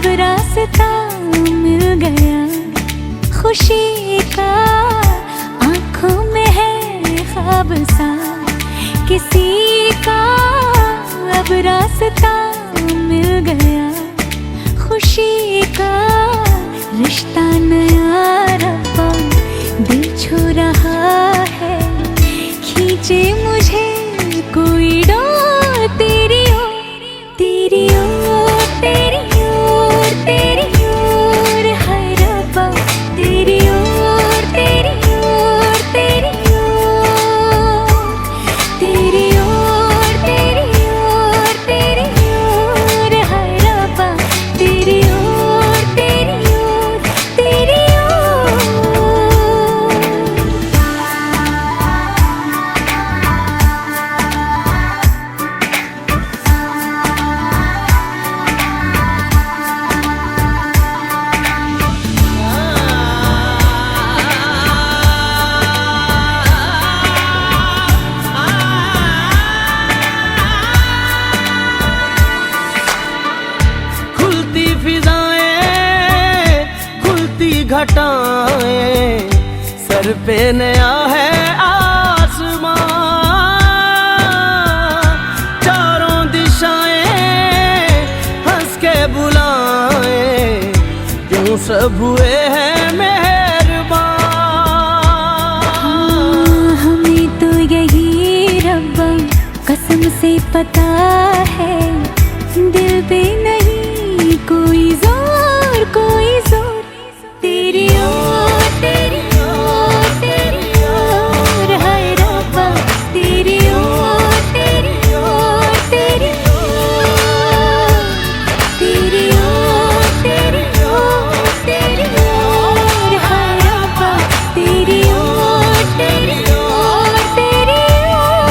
अब रास्ता मिल गया खुशी का, आँखों में है ख्वाब सा किसी का। अब रास्ता मिल गया खुशी का, रिश्ता नया रब्बा दिल छू रहा है, खींचे मुझे कोई डोर तेरी ओर, तेरी ओर, तेरी ओर, तेरी ओर है रब्बा, तेरी ओर, तेरी ओर, तेरी ओर, तेरी ओर, तेरी ओर, तेरी ओर है रब्बा, तेरी ओर, तेरी ओर, तेरी ओर। खुलती फिजाएं, खुलती घटाएं, सर पे नया है आसमां, चारों दिशाएं हंस के बुलाएं, यूं सब हुए हैं मेहरबान। हमें तो यही रब्बा कसम से पता है, दिल पे नहीं कोई जोर, कोई जोर, तेरी ओर, तेरी ओर, तेरी ओर है रब्बा, तेरी ओर, तेरी ओर, तेरी ओर, तेरी ओर, तेरी ओर, तेरी ओर है रब्बा, तेरी ओर, तेरी ओर, तेरी ओर।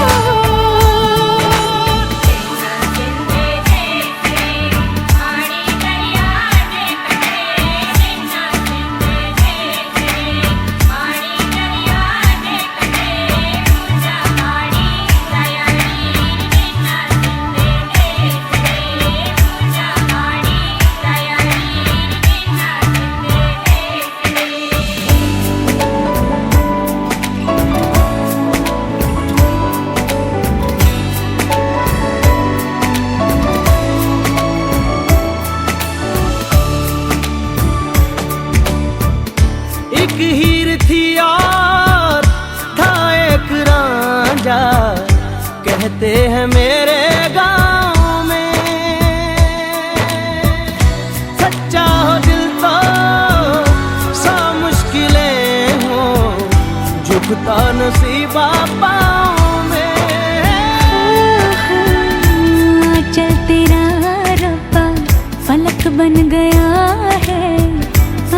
एक हीर थी और था एक रांझा, कहते हैं मेरे गांव में, सच्चा हो दिल तो सा मुश्किलें हो, झुकता नसीबा पाँव में। चल तेरा रब्बा फलक बन गया है,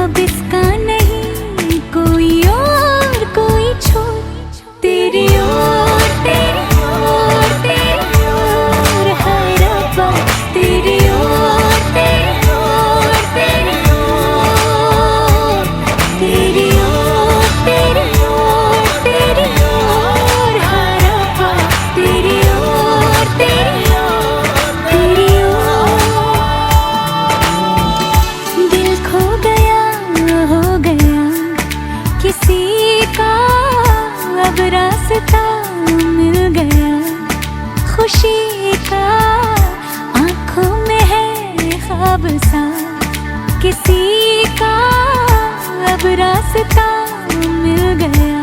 अब इसका नहीं कोई और कोई छोर, तेरी ओर, तेरी ओर, तेरी ओर है रब्बा, तेरी ओर, तेरी ओर, तेरी ओर, तेरी ओर, तेरी ओर, तेरी ओर है रब्बा, तेरी ओर, तेरी ओर, तेरी ओर। दिल खो गया हो गया किसी का, अब रास्ता मिल गया खुशी का, आँखों में है ख्वाब सा किसी का, अब रास्ता मिल गया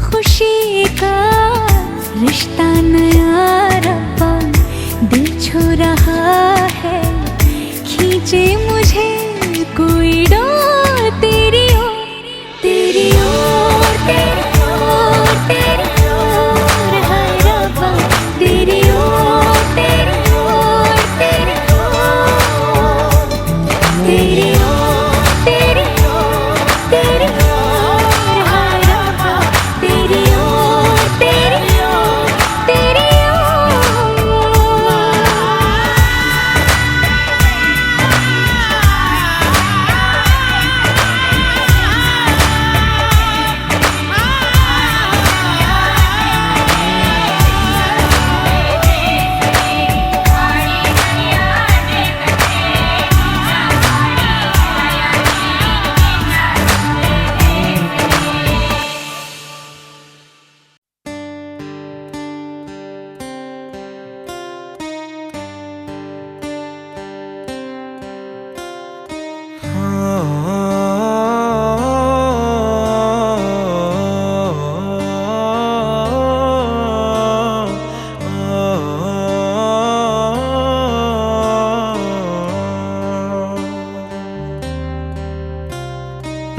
खुशी का, रिश्ता नया रब्बा दिल छू रहा है, खींचे मुझे कोई डोर तेरी ओर, तेरी ओर, तेरी ओर, तेरी ओर है रब्बा, तेरी ओर, तेरी ओर, तेरी ओर, तेरी ओर, तेरी ओर, तेरी ओर है रब्बा, तेरी ओर, तेरी ओर, तेरी ओर।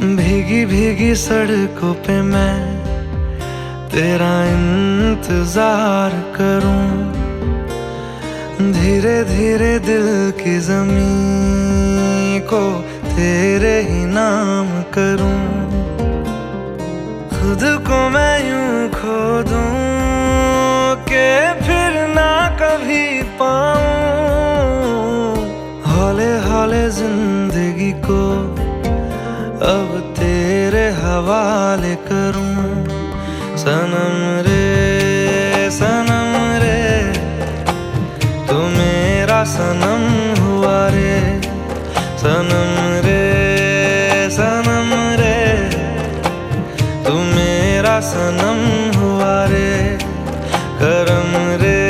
भीगी भीगी सड़कों पे मैं तेरा इंतजार करूं, धीरे धीरे दिल की ज़मीं को तेरे ही नाम करूं। खुद को मैं यूं खो दूं कि फिर ना कभी पाऊं, हौले हौले जिंदगी को अब तेरे हवाले करूं। सनम रे तू मेरा सनम हुआ रे, सनम रे तू मेरा सनम हुआ रे। करम रे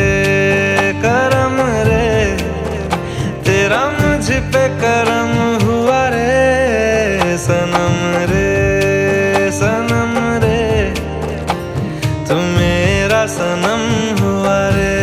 तेरा मुझ पे करम हुआ रे, सनम रे तू मेरा सनम हुआ रे।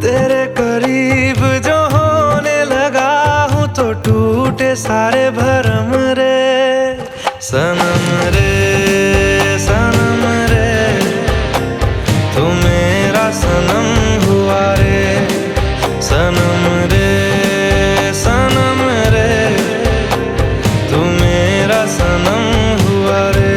तेरे करीब जो होने लगा हूँ तो टूटे सारे भरम रे, सनम रे तू मेरा सनम हुआ रे, सनम रे तू मेरा सनम हुआ रे।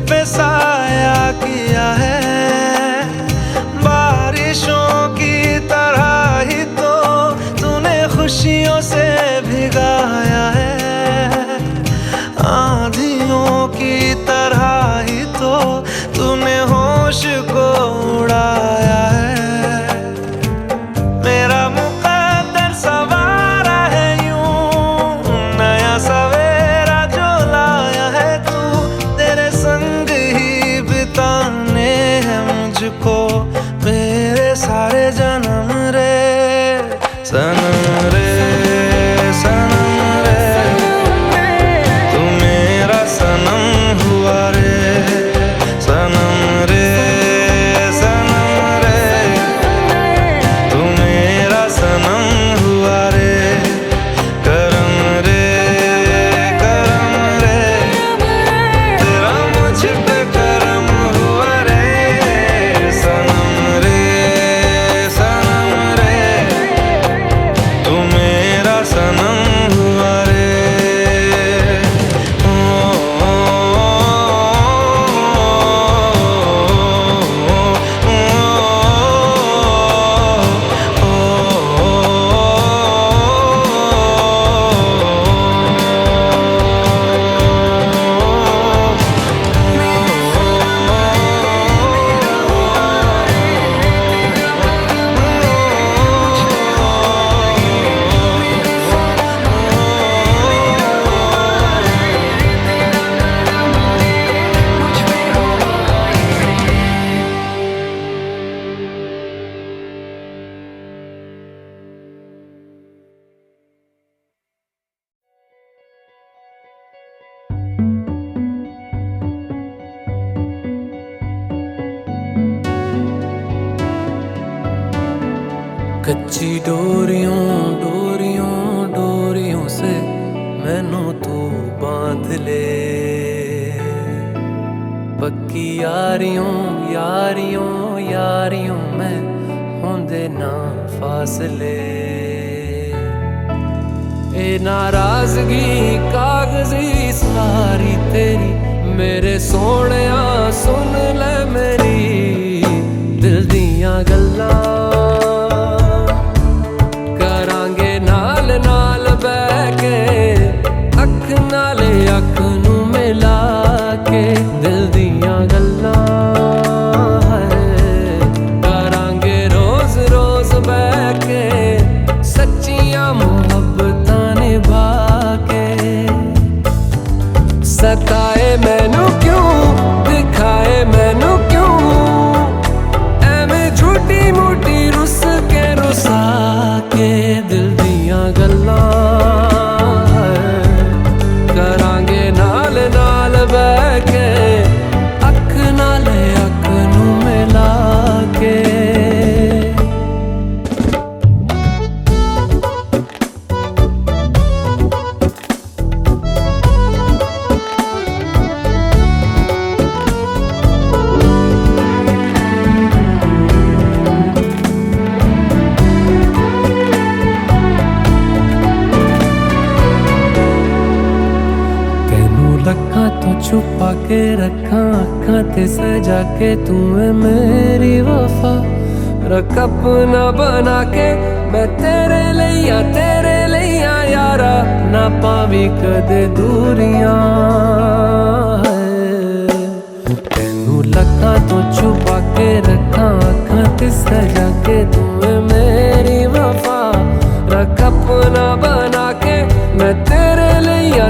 पे साया किया है, बारिशों की तरह ही तो तूने खुशियों से भिगाया है, आंधियों की तरह ही तो तूने होश को उड़ाया है। मेरा मुकद्दर सवारा है यूं, नया सवेरा जो लाया है तू, तेरे संग ही बिताने हैं मुझको मेरे सारे जन्म रे, सनम रे तू मेरा सनम हुआ रे, सनम रे तू मेरा सनम हुआ रे। करम रे तेरा मुझ पे करम हुआ रे, सनम रे तू मेरा सनम हुआ रे। कच्ची डोरियों से मैनू तू बांध बदले। पक्की यारियों यारियों यारियों में होंदे ना फासले। ए नाराजगी कागजी सारी तेरी मेरे सोहणिया सुन ले मेरी दिल दियां गल्लां। करांगे नाल नाल बैठ के अख नाले अख नू मिला के दिल दियां गल्लां। करांगे रोज रोज बैठ के सच्चियां मुहब्बतां निभा के। सताए मैनू क्यों दिखाए मैनू क्यों एवें झूठी मूठी रुस के रुसा के दिल दियां गल्लां। करांगे नाल नाल बैठ के अख नाले अख नू मिला के। छुपा के रखा अखां ते सजा के तू है मेरी वफा। रख अपना बना के मैं तेरे लिया यारा ना पावी कदे दूरियां। तेनू लखा तो छुपा के रखा अखां ते सजा के तू है मेरी वफा। रख अपना बना के मैं तेरे लिया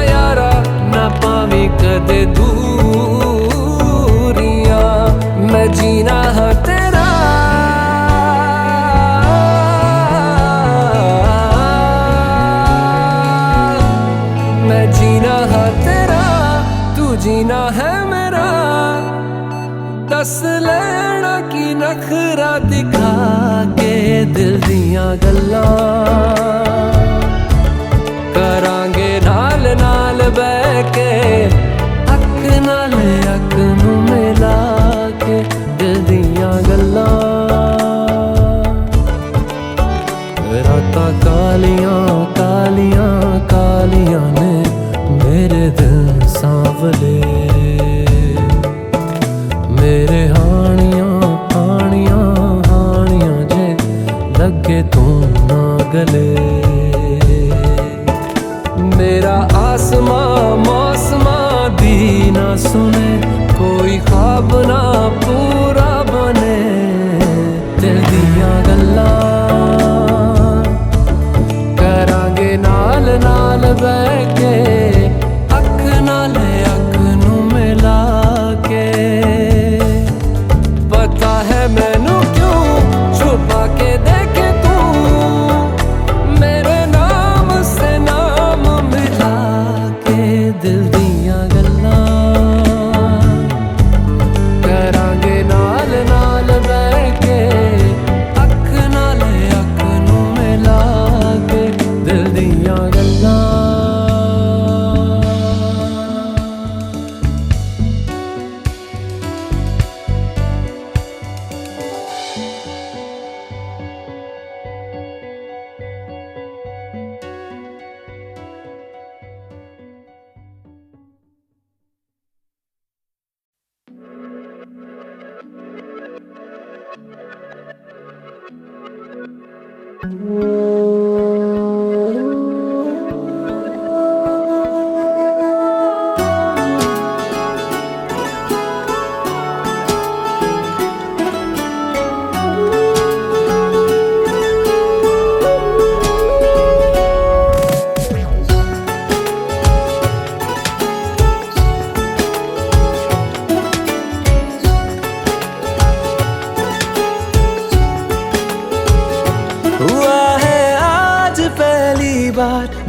यारा ना पावी कदे दूरियां। मैं जीना हाँ तेरा मैं जीना हाँ तेरा तू जीना है मेरा। दस लेना की नखरा दिखा के दिल दियां गल्लां। करांगे नाल नाल बैठ के अख नाल अख नू मिला के दिल दियां गल्लां। रातां कालियां कालियां कालियां ने मेरे दिल सांवले। मेरे हानियां हानियां हानियां जे लगे तू ना गले। मेरा आसमां मौसमां दी ना सुने कोई ख्वाब ना पूरा बने दिल दियां गल्लां। करांगे नाल नाल बैठ के अख नाले अख नू मिला के। पता है मैनू क्यों छुपा के देखे तू मेरे नाम से नाम मिला के दिल दियां गल्लां। करांगे नाल नाल बैठ के अख नाले अख नू मिला के दिल दियां गल्लां।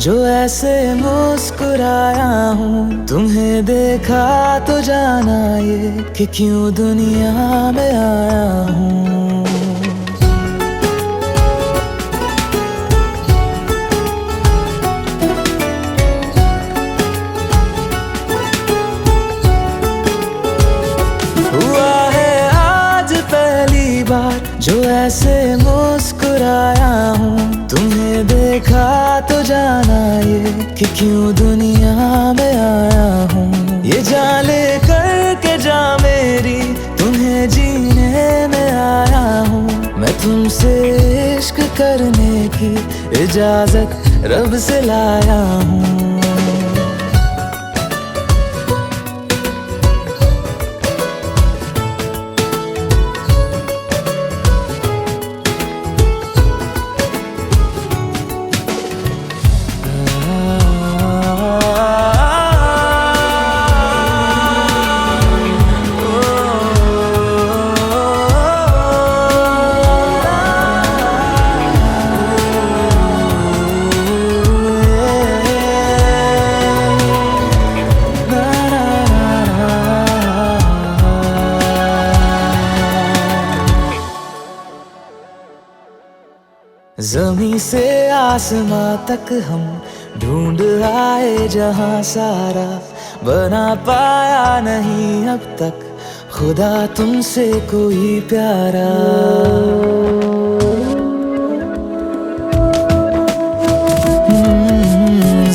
जो ऐसे मुस्कुराया हूँ तुम्हें देखा तो जाना ये कि क्यों दुनिया में आया हूँ। ऐसे मुस्कुराया हूँ, तुम्हें देखा तो जाना ये कि क्यों दुनिया में आया हूँ। ये जान ले करके जा मेरी, तुम्हें जीने में आया हूँ। मैं तुमसे इश्क करने की इजाजत रब से लाया हूँ। ज़मीं से आसमां तक हम ढूंढ आए जहां सारा, बना पाया नहीं अब तक खुदा तुमसे कोई प्यारा।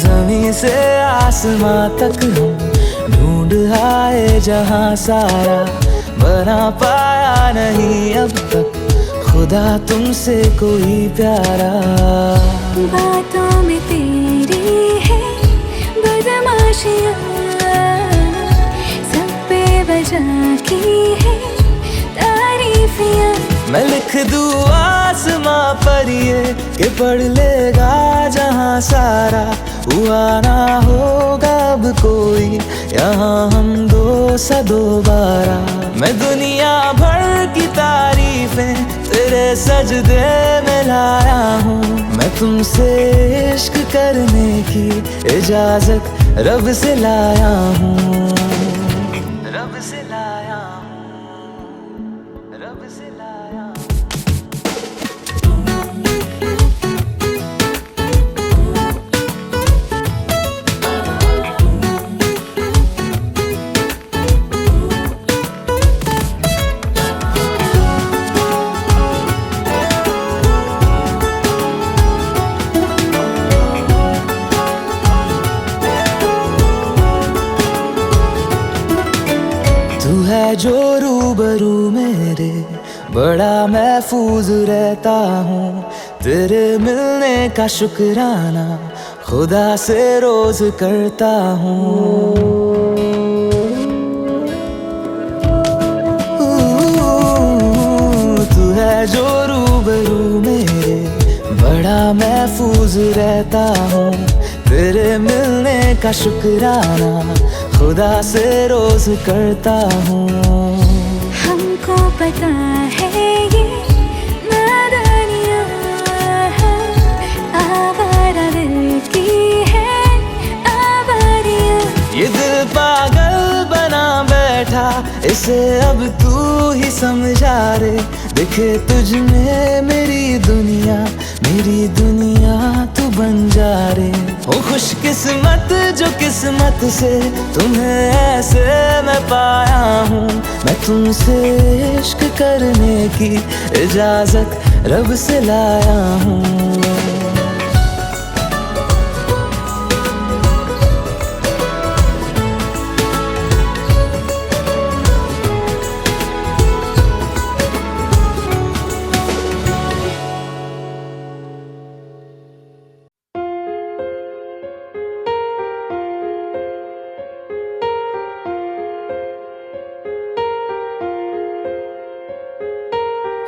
ज़मीं से आसमां तक हम ढूंढ आए जहां सारा, बना पाया नहीं अब तक खुदा तुमसे कोई प्यारा। बातों में तेरी है बदमाशियाँ, सब पे वजह की है तारीफियाँ। मैं लिख दूँ आसमां पर ये कि पढ़ लेगा जहां सारा, हुआ ना होगा अब कोई यहाँ हम दो सा दोबारा। मैं दुनिया भर की तारीफें तेरे सजदे में लाया हूँ। मैं तुमसे इश्क करने की इजाजत रब से लाया हूँ। रब से लाया हूँ, रब से लाया हूँ। तू है जो रूबरू मेरे, बड़ा महफूज रहता हूँ। तेरे मिलने का शुक्राना खुदा से रोज करता हूँ। तू है जो रूबरू मेरे, बड़ा महफूज रहता हूँ। तेरे मिलने का शुक्राना खुदा से रोज करता हूँ। हमको पता है ये नादानियाँ आवारा दिल की है आवारियाँ। ये दिल पागल बना बैठा, इसे अब तू ही समझा रे। दिखे तुझ में मेरी दुनिया तू बन जा रे। हो खुशकिस्मत जो किस्मत से तुम्हें ऐसे मैं पाया हूँ। मैं तुमसे इश्क करने की इजाजत रब से लाया हूँ।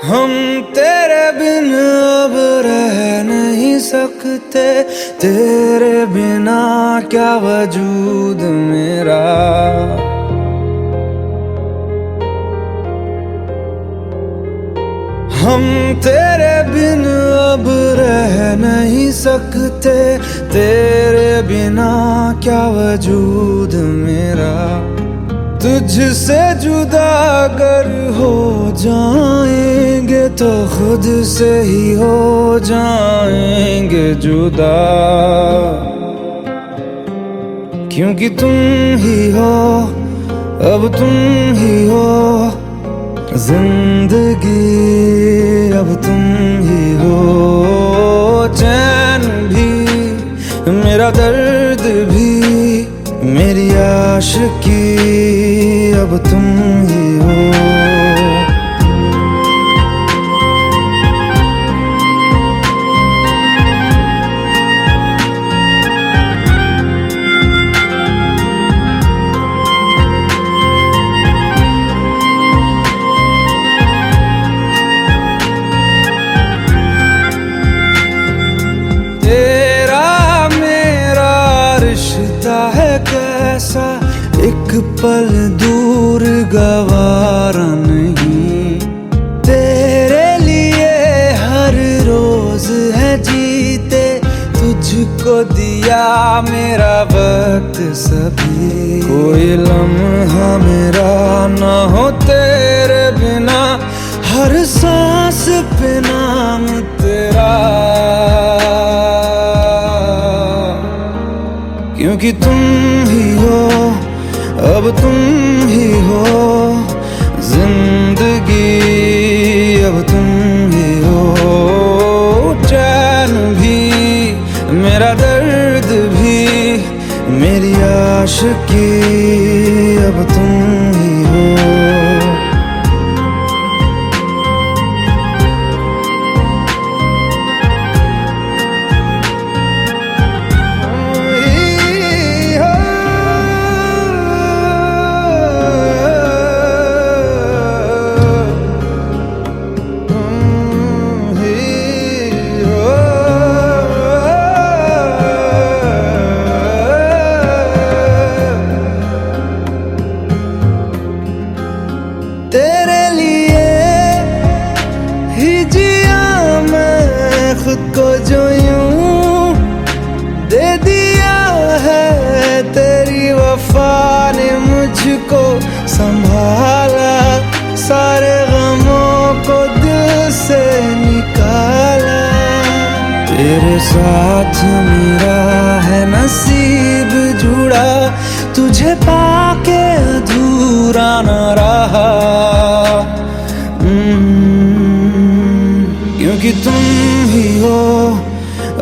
हम तेरे बिन अब रह नहीं सकते, तेरे बिना क्या वजूद मेरा। हम तेरे बिन अब रह नहीं सकते, तेरे बिना क्या वजूद मेरा। तुझसे जुदा अगर हो जाएंगे तो खुद से ही हो जाएंगे जुदा। क्योंकि तुम ही हो, अब तुम ही हो जिंदगी, अब चैन भी मेरा दर्द भी मेरी आशिकी अब तुम ही हो। कैसा एक पल दूर गवारा नहीं, तेरे लिए हर रोज है जीते, तुझको दिया मेरा वक्त सभी। कोई लम्हा मेरा ना हो तेरे बिना, हर सांस पे नाम तेरा, क्योंकि तुम ही हो अब तुम ही हो जिंदगी, अब तुम ही हो। चैन भी मेरा दर्द भी मेरी आशिकी अब तुम ही हो। तेरे लिए ही जिया मैं खुद को जो यूं दे दिया है, तेरी वफा ने मुझको संभाला, सारे गमों को दिल से निकाला। तेरे साथ मेरा है नसीब जुड़ा, तुझे पाके अधूरा न रहा, क्योंकि तुम ही हो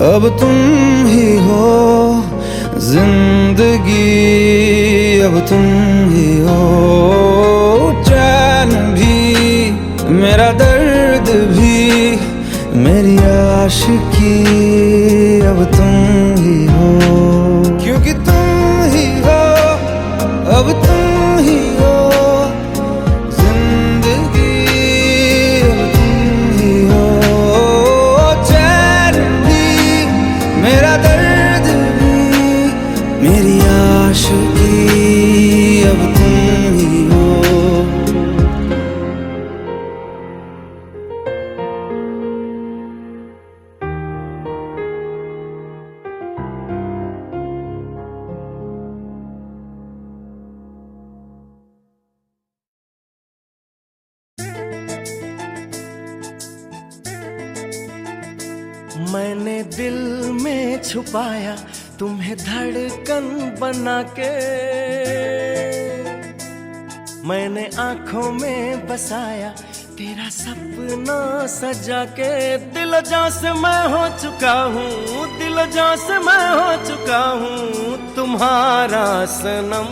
अब तुम ही हो जिंदगी, अब तुम ही हो। चैन भी मेरा दर्द भी मेरी आशिकी अब तुम ही हो, क्योंकि तुम ही हो अब तुम ही हो जिंदगी, अब तुम ही हो। चैन भी मेरा दर्द भी मेरी आशिकी अब तुम ही हो। मैंने दिल में छुपाया तुम्हें धड़कन बना के, मैंने आंखों में बसाया तेरा सपना सजा के। दिल जान से मैं हो चुका हूँ, दिल जान से मैं हो चुका हूँ तुम्हारा सनम,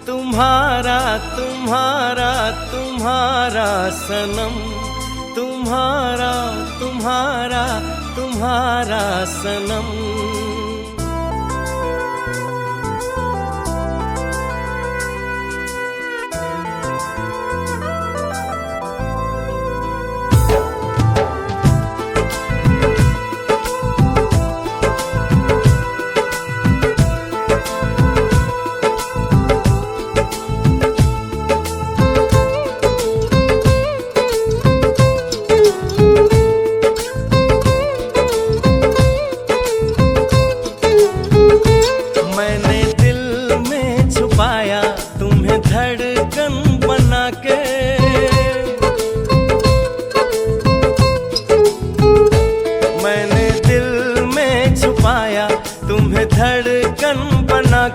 तुम्हारा तुम्हारा तुम्हारा सनम, तुम्हारा तुम्हारा तुम्हारा सनम।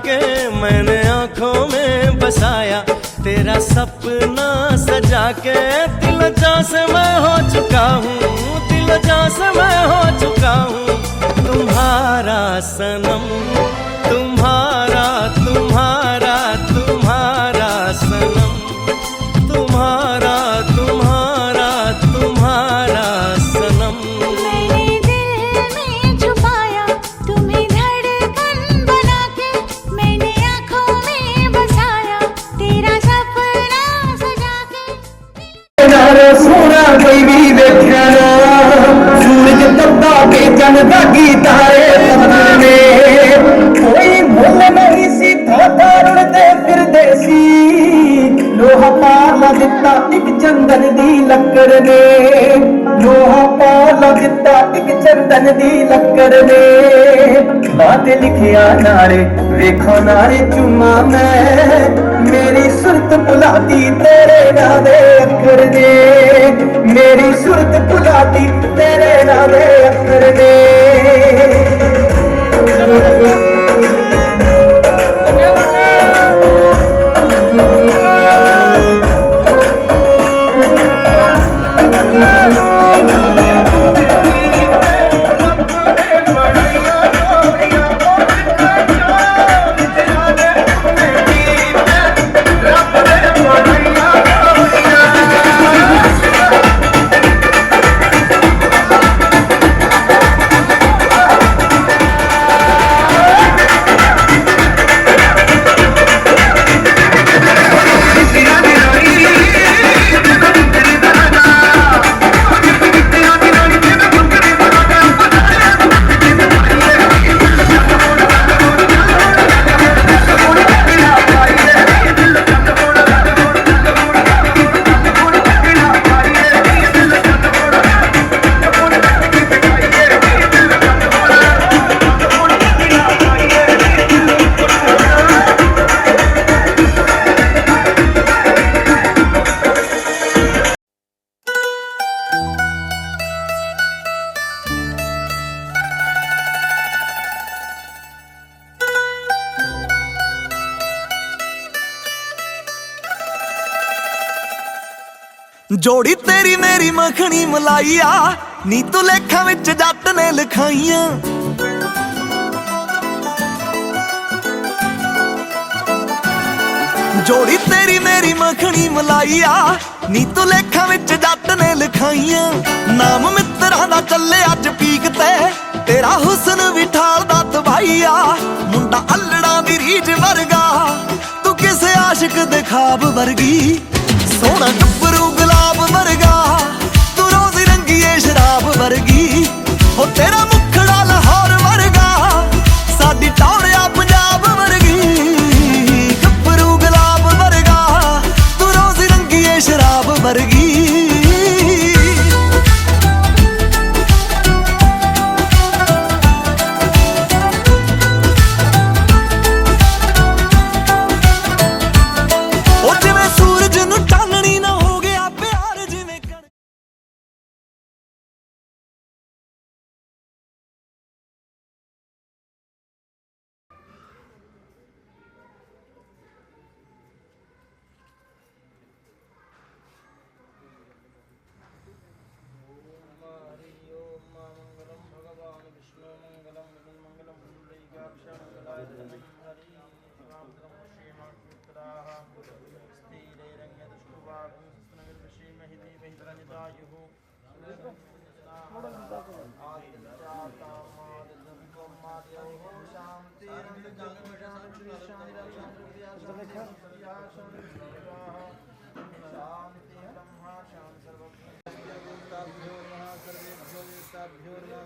के मैंने आंखों में बसाया तेरा सपना सजा के। दिल जान से मैं हो चुका हूँ, दिल वजह से मैं हो चुका हूँ तुम्हारा सनम, तुम्हारा तुम्हारा तुम्हारा सनम, तुम्हारा तुम्हारा तुम्हारा सनम। मैंने दिल में छुपाया तुम्हें धड़कन बना के, मैंने आँखों में बसाया तेरा सपना सजा के। नारे सोना कोई भी देखा ना, सूरज तपता के चंदा की तारे तपने, कोई भूल नहीं सी था रुड़ते फिरदे सी, लोहा पाला दिता एक चंदन दी लक्कड़ ने, लोहा पाला दिता एक चंदन दी लक्कड़ ने, बात लिखिया नारे वेखो नारे चुमा मैं, मेरी सुरत भुलाती तेरे नाम दे अखर ने, मेरी सुरत भुलाती तेरे नाम दे अखर ने। जोड़ी तेरी मेरी मखनी मलाइया, नी तू लेखा विच जट ने लिखाइया, जोड़ी तेरी मेरी मखनी मलाइया, नी तू लेखा विच जट ने लिखाइया, नाम मित्रा दा चले अज पीक ते, तेरा हुस्न भी ठालदा तबाइया, मुंडा अल्लड़ा दी रीझ वर्गा, तू किसे आशिक दे ख्वाब वर्गी, सोना गब्बरू गुलाब वर्गा, तू रोज़ रंगीए शराब वर्गी, हो तेरा मुखड़ा लाहौर वर्गा, साडी टौड़िया पंजाब वर्गी, गब्बरू गुलाब वर्गा, तू रोज़ रंगीए शराब वर्गी।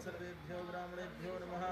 सर्वेभ्यो ब्राह्मणेभ्यो नमः।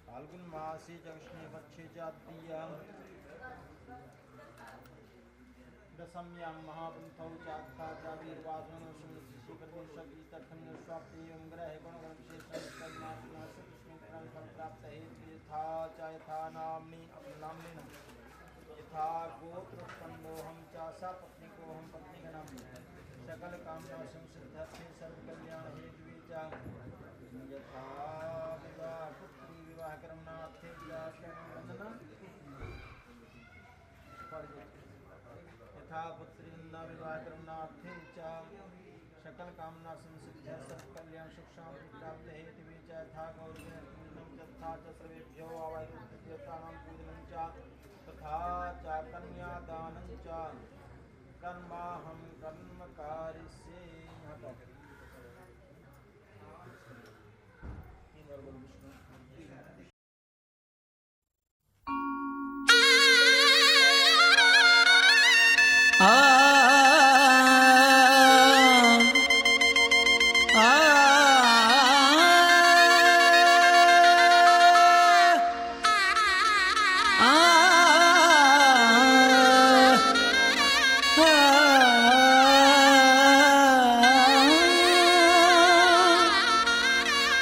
फाल्गुन मासे च कृष्णे पक्षे च द्वितीया दशम्यां महापंथौ चात्थाचावीर्वासनं श्रीकर्मशक्तितखं स्वाप्ति एवं ग्रह यथा च यथा नाम्नि नाम्नि यथा गोत्रोत्पन्नोऽहं च सपत्नीकोऽहं पत्नीगणं सकल कामना संसिद्धर्थे सर्वकल्याण हेतुवे च यथा विवाह पुत्री विवाह करणार्थे वंदना यथा पुत्री नंदा विवाह करणार्थे च सकल कामना संसिद्ध सर्व कल्याण सुख शांति प्राप्त हेतुवे च यथा गौरवेण पूजनं तथा च सर्वेभ्यो आवाहयेतानां पूजनं च तथा च कन्यादानं च कर्माहं कर्म कारिष्ये।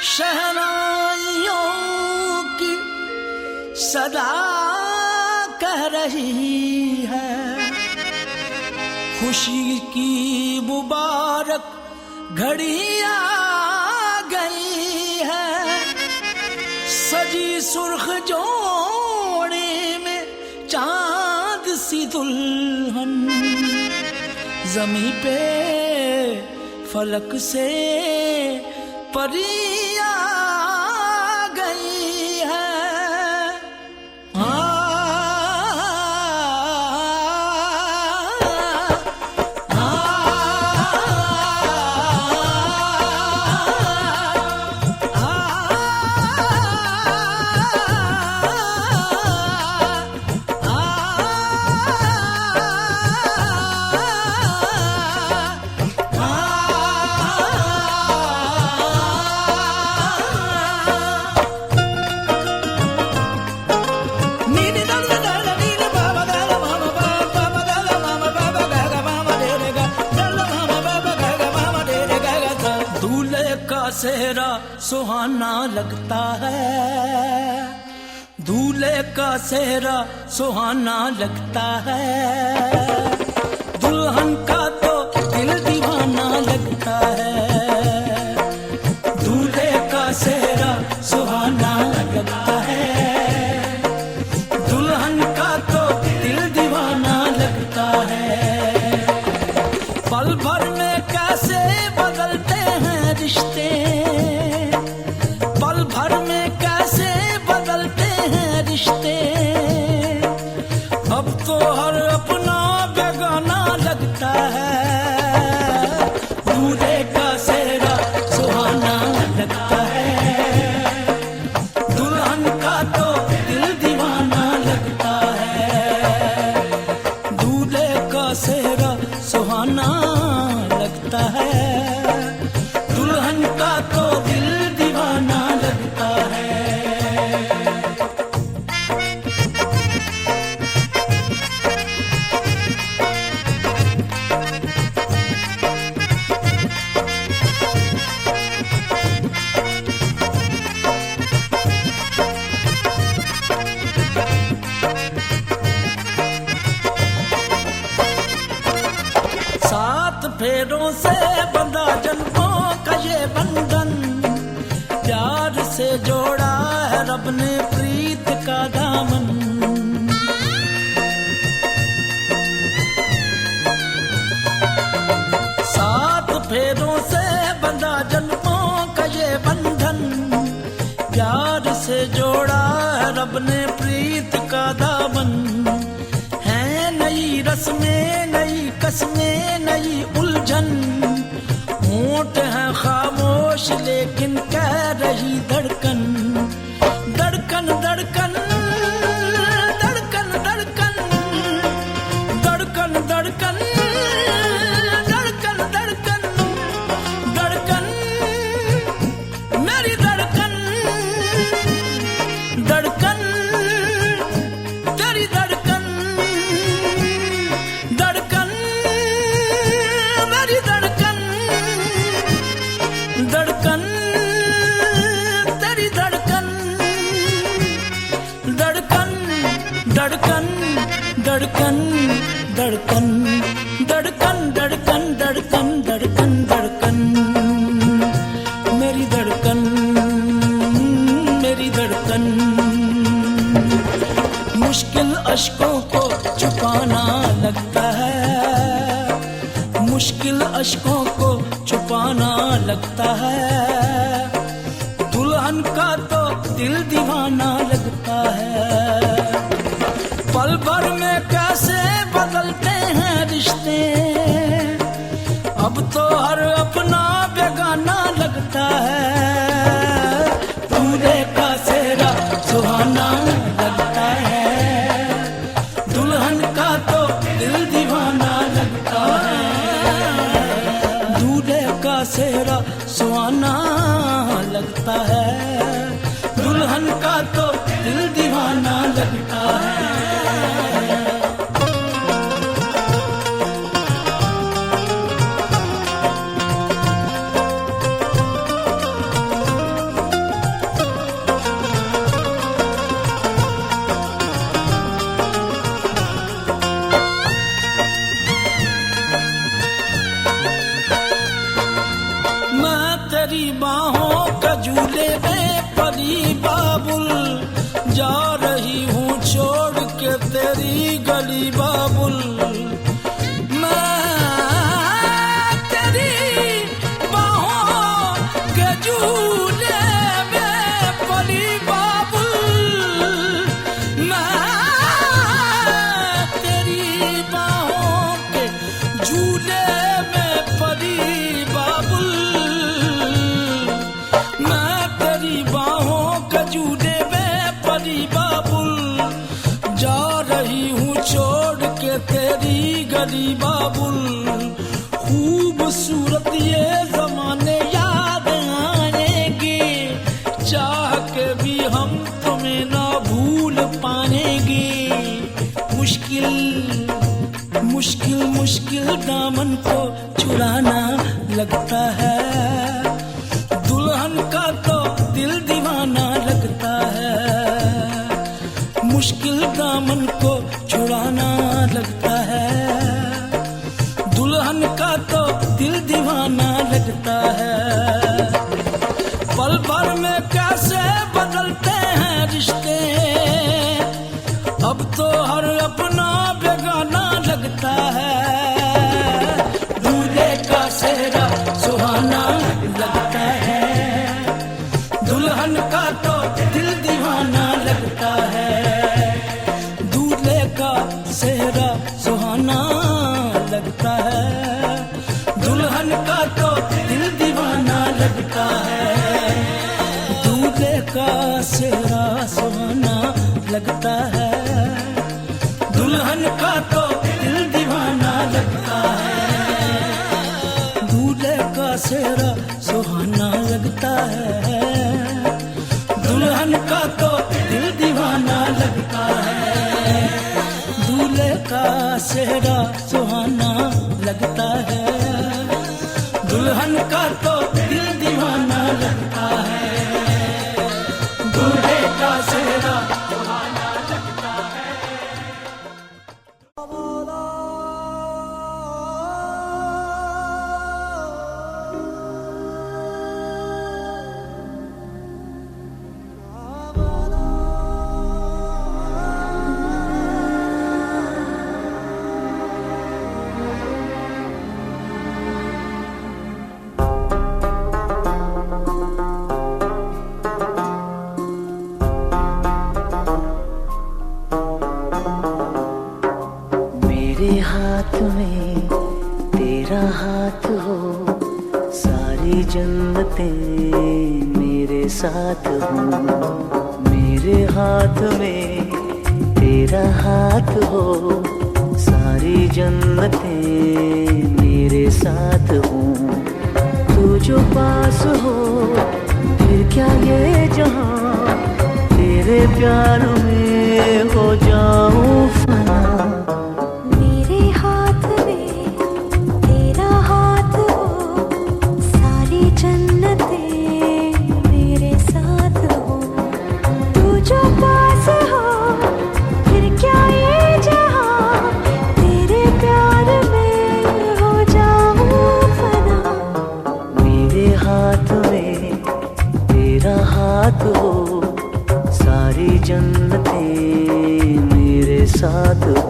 शहनाइयों की सदा कह रही है, खुशी की मुबारक घड़ी आ गई है। सजी सुर्ख जोड़े में चांद सी दुल्हन, जमी पे फलक से परियां गई है। सेहरा सुहाना लगता है, दूल्हे का सेहरा सुहाना लगता है। दुल्हन का तो दिल दीवाना लगता है, दूल्हे का सेहरा सुहाना लगता है। दुल्हन का तो दिल दीवाना लगता है। पल भर में कैसे बदलते हैं रिश्ते, पल भर में कैसे बदलते हैं रिश्ते। अब तो हर अपना बेगाना लगता है, दूल्हे का सेहरा सुहाना लगता है। दुल्हन का तो दिल दीवाना लगता है, दूल्हे का सेहरा सुहाना लगता है। दुल्हन का तो दिल दीवाना लगता है। सात फेरों से बंधा जन्मों का ये बंधन, प्यार से जोड़ा है रब ने प्रीत का दामन। सात फेरों से बंधा जन्मों का ये बंधन, प्यार से जोड़ा है रब ने प्रीत का दामन। है नई रस्में नई कसमें नई उलझन, होंठ है खामोश लेकिन कह रही धड़कन। धड़कन धड़कन धड़कन धड़कन धड़कन धड़कन धड़कन धड़कन धड़कन मेरी धड़कन। धड़कन तेरी धड़कन, धड़कन धड़कन धड़कन धड़कन धड़कन धड़कन धड़कन धड़कन मेरी धड़कन मेरी धड़कन। मुश्किल अश्कों को छुपाना लगता है, मुश्किल अश्कों को छुपाना लगता है। दुल्हन का तो दिल दीवाना लगता है। पल भर में कैसे बदलते हैं रिश्ते, अब तो हर अपना बेगाना लगता है। दूल्हे का सेहरा सुहाना लगता है, दुल्हन का तो दिल दीवाना लगता है। दूल्हे का सेहरा सुहाना लगता है, दुल्हन का तो दिल दीवाना लगता है। तेरी बाहों का झूले में परी बाबुल, जा रही हूँ छोड़ के तेरी गली बाबुल। मैं तेरी बाहों के झूले में परी बाबुल, मैं तेरी बाहों के झूले में परी बाबुल। झूले में परी बाबुल, जा रही हूँ छोड़ के तेरी गली बाबुल। खूबसूरत ये जमाने याद आएंगे, चाह के भी हम तुम्हें ना भूल पाएंगे। मुश्किल मुश्किल मुश्किल दामन को छुड़ाना लगता है, दुल्हन का तो दिल दीवाना लगता है। मुश्किल दामन को छुड़ाना लगता है, दुल्हन का तो दिल दीवाना लगता है। पल भर में कैसे बदलते हैं रिश्ते, अब तो हर अपना बेगाना लगता है। दूल्हे का सेहरा सुहाना लगता है, दुल्हन का तो दिल दीवाना लगता है। दूल्हे का सेहरा सुहाना लगता है, दुल्हन का तो दिल दीवाना लगता है। दूल्हे का सेहरा सुहाना लगता है, दुल्हन का तो दिल दीवाना लगता है। दूल्हे का सेहरा सुहाना लगता है, दुल्हन का तो दिल दीवाना लगता है। दूल्हे का सेहरा सुहाना लगता है, दुल्हन का तो दिल दीवाना लगता है। दूल्हे का सेहरा सुहाना लगता है। मेरे साथ हो, मेरे हाथ में तेरा हाथ हो। सारी जन्नतें मेरे साथ हो, तू जो पास हो फिर क्या ये जहां। तेरे प्यार में हो जाऊं फना। मेरे हाथ में तेरा हाथ हो, सारी जन्नतें मेरे साथ हो। तू जो पास हो फिर क्या ये जहां। जन्नतें मेरे साथ हो।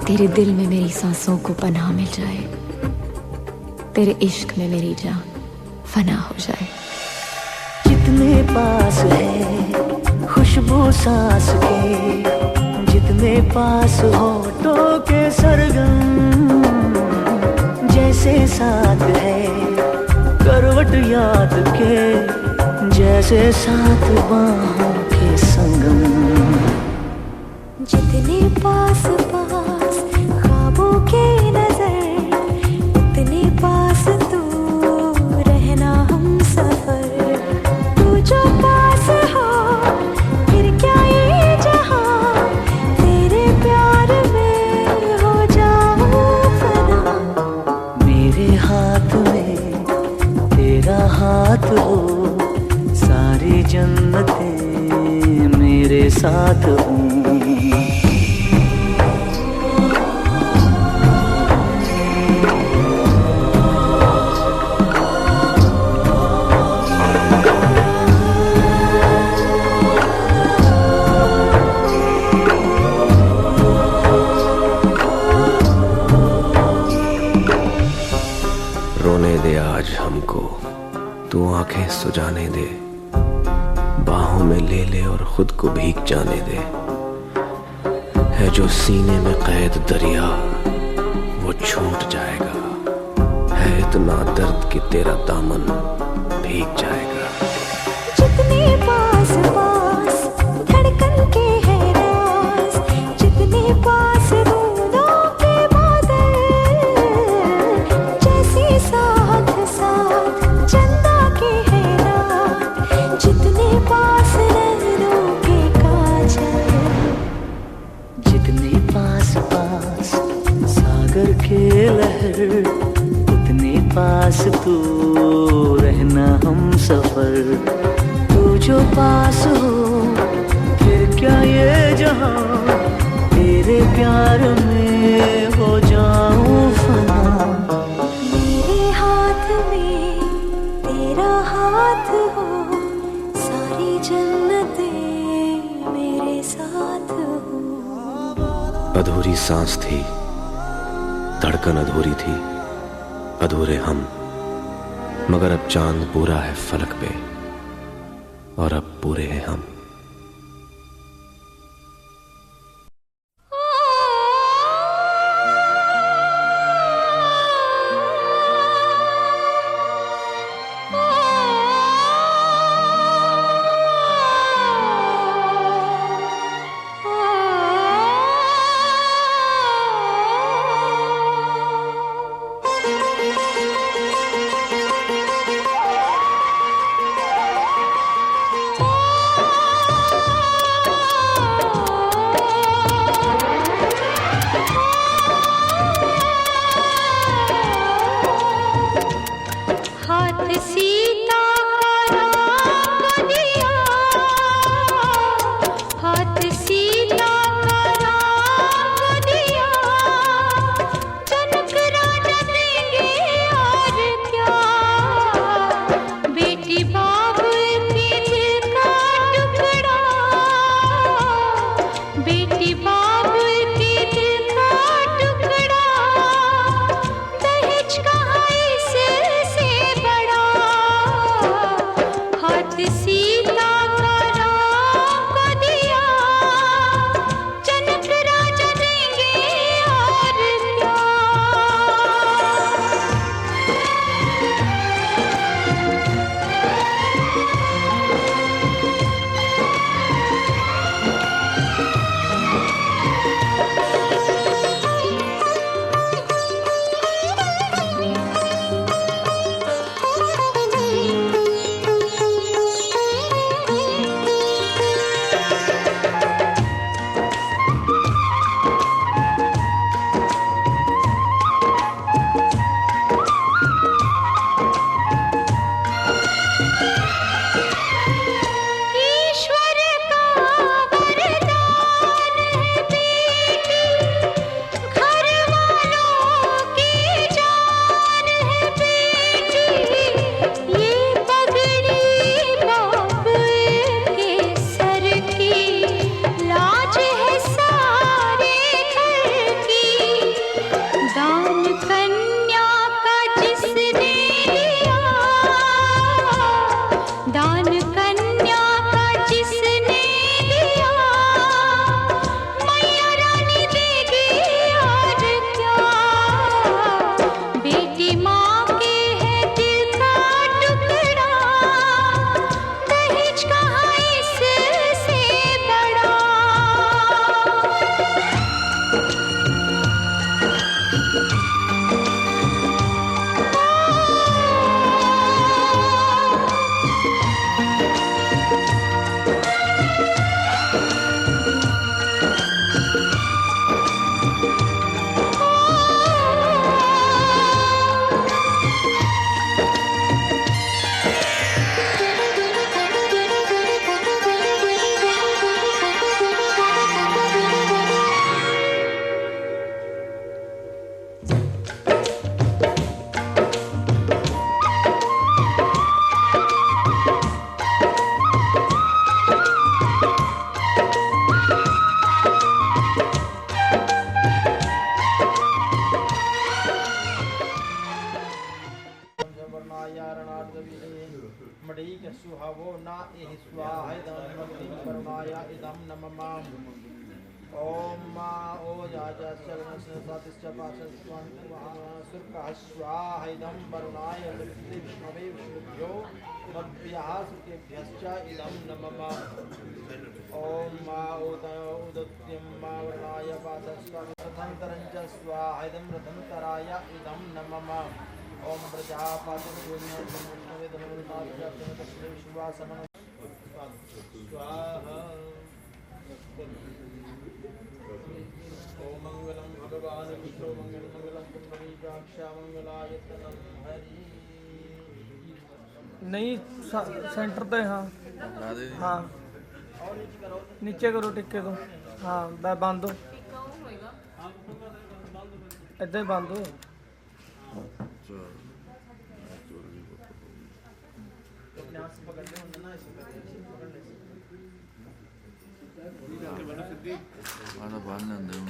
तेरे दिल में मेरी सांसों को पनाह मिल जाए, तेरे इश्क में मेरी जान फना हो जाए। जितने पास है खुशबू सांस के, जितने पास होठों के सरगम, जैसे साथ है करवट याद के, जैसे साथ बाहों के संगम। जितने पास पास ख्वाबों के नजर, उतने पास तू रहना हम सफर। तू जो पास हो फिर क्या ये जहां, तेरे प्यार में हो जाऊं फना। मेरे हाथ में तेरा हाथ हो, सारी जन्नतें मेरे साथ हो। रोने दे आज हमको, तू आंखें सुजाने दे, बाहों में ले ले और खुद को भीग जाने दे। है जो सीने में कैद दरिया वो छूट जाएगा, है इतना दर्द कि तेरा दामन भीग जाएगा। जितने पास पास धड़कन के है राज, जितने पास बूंदों के बादल, जैसे साथ साथ चंदा के है रात, जितने पास नैनों के काजल। जितने पास पास सागर के लहर, उतने पास तू रहना हम सफर। तू जो पास हो फिर क्या ये जहां, तेरे प्यार में हो जाऊं फना। मेरे हाथ में तेरा हाथ हो, सारी जन्नतें मेरे साथ हो। अधूरी सांस थी, धड़कन अधूरी थी, अधूरे हम, मगर अब चांद पूरा है फलक पे और अब पूरे हैं हम। रणार्दविदे मणिक सुहावो ना एहि स्वाहाइदं अग्निं वरुणाय इदं नमः ओम मा ओजाजा चरणस्य सतिश्च पाशस्त्वं सुरकः स्वाहाइदं वरुणाय विष्णवे विष्णुभ्यो मद्भ्यः सुतेभ्यश्च इदं नमः ओम मा उदत्यं मा वरुणाय पाशस्त्वं रथन्तरं च स्वाहाइदं रथन्तराय इदं नमः ओम प्रजापतिं विष्णवे धनुर्नाथस्य विश्वासमन स्वाहा ओम मंगलम भगवान विष्णु मंगलम पुंडरीकाक्षा मंगलायतनम हरि नहीं सेंटर पे हाँ हाँ नीचे करो टिक्के तो हाँ बांधो इधर ही बांधो अपने हाथ से पकड़ने होंगे ना ऐसे पकड़ने से Ada banyak dong.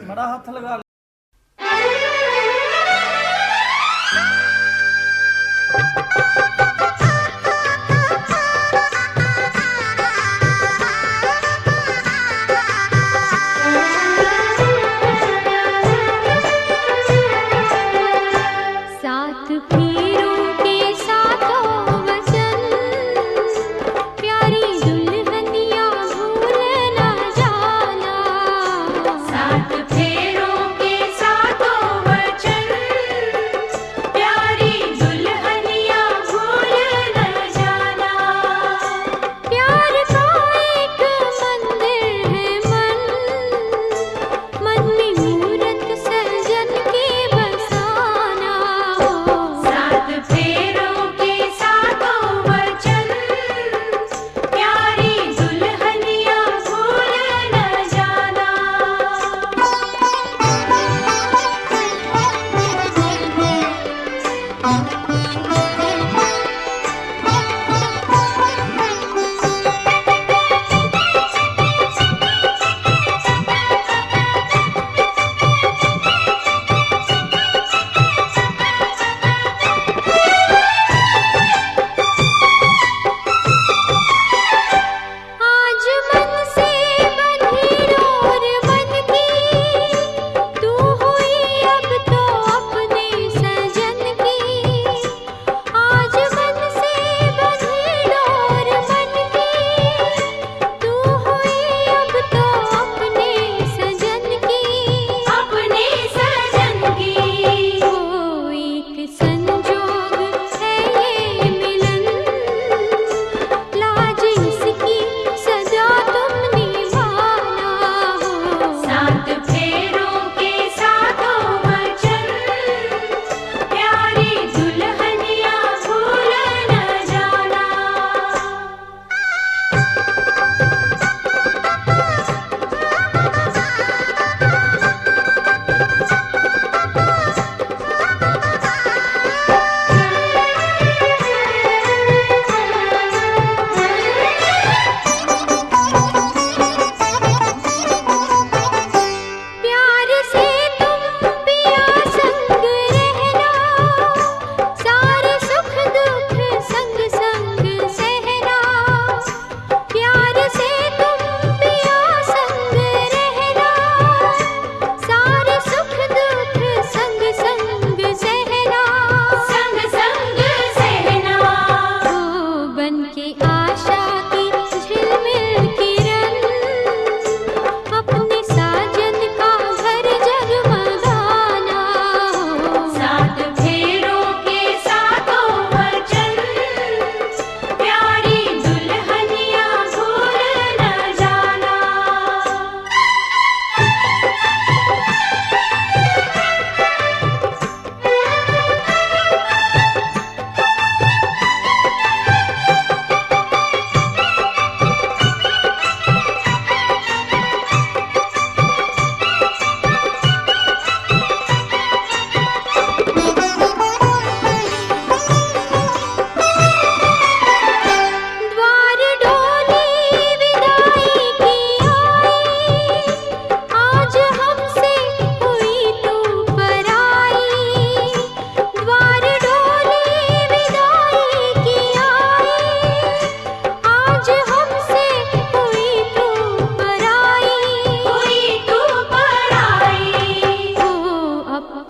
बड़ा हाथ लगा सात फेरों के सातों वचन प्यारी दुल्हनिया भूल न जाना सात फेरों के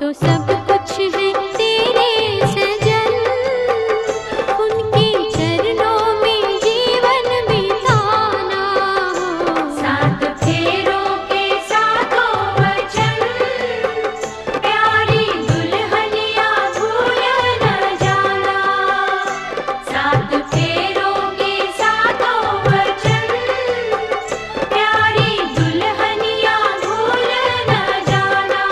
तो सब कुछ है तेरे सजन, उनके चरणों में जीवन बिताना हो। सात फेरों के सातों वचन, प्यारी दुल्हनिया भूल न जाना। सात फेरों के सातों वचन, प्यारी दुल्हनिया भूल न जाना।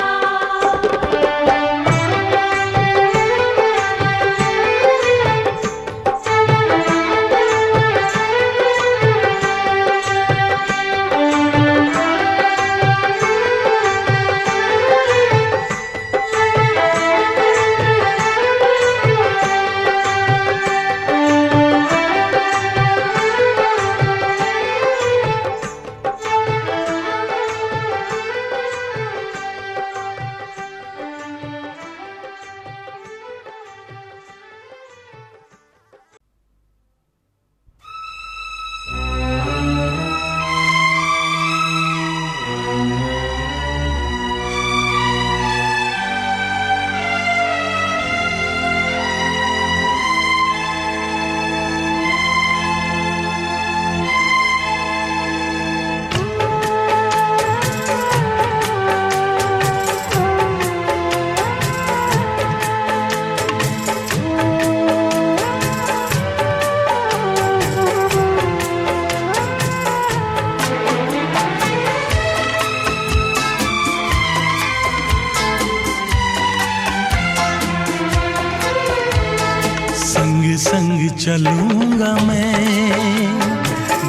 संग संग चलूंगा मैं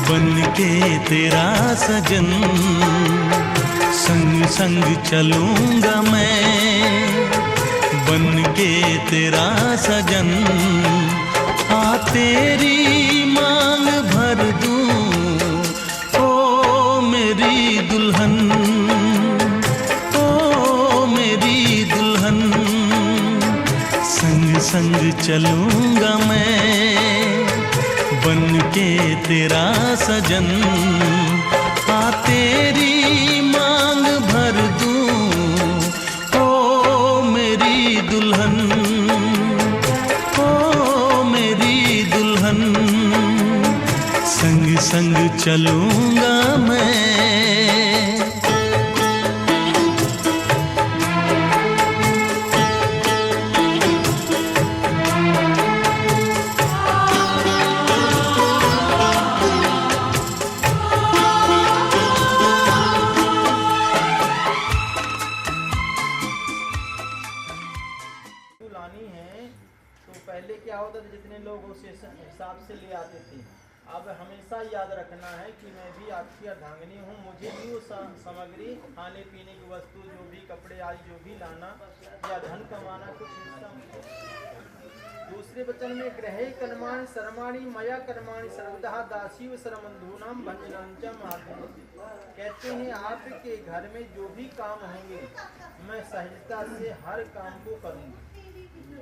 बन के तेरा सजन, संग संग चलूंगा मैं बन के तेरा सजन। आ तेरी मांग भर दूं ओ मेरी दुल्हन, ओ मेरी दुल्हन। संग संग चलूंगा मैं बन के तेरा सजन। आ तेरी मांग भर दूं ओ मेरी दुल्हन, ओ मेरी दुल्हन। संग संग चलूंगा मैं। लानी है तो पहले क्या होता था, जितने लोग उस हिसाब से ले आते थे। अब हमेशा याद रखना है कि मैं भी आपकी अर्धांगिनी हूँ, मुझे भी वो सामग्री, खाने पीने की वस्तु, जो भी कपड़े आदि जो भी लाना या धन कमाना, कुछ हिस्सा मुझे। दूसरे वचन में ग्रहे कर्माणि सर्वाणि मया कर्माणि सर्वदा दासीव सर्वबंधूनां भंजनांच महात्मा। कहते हैं आपके घर में जो भी काम होंगे मैं सहजता से हर काम को करूँगी,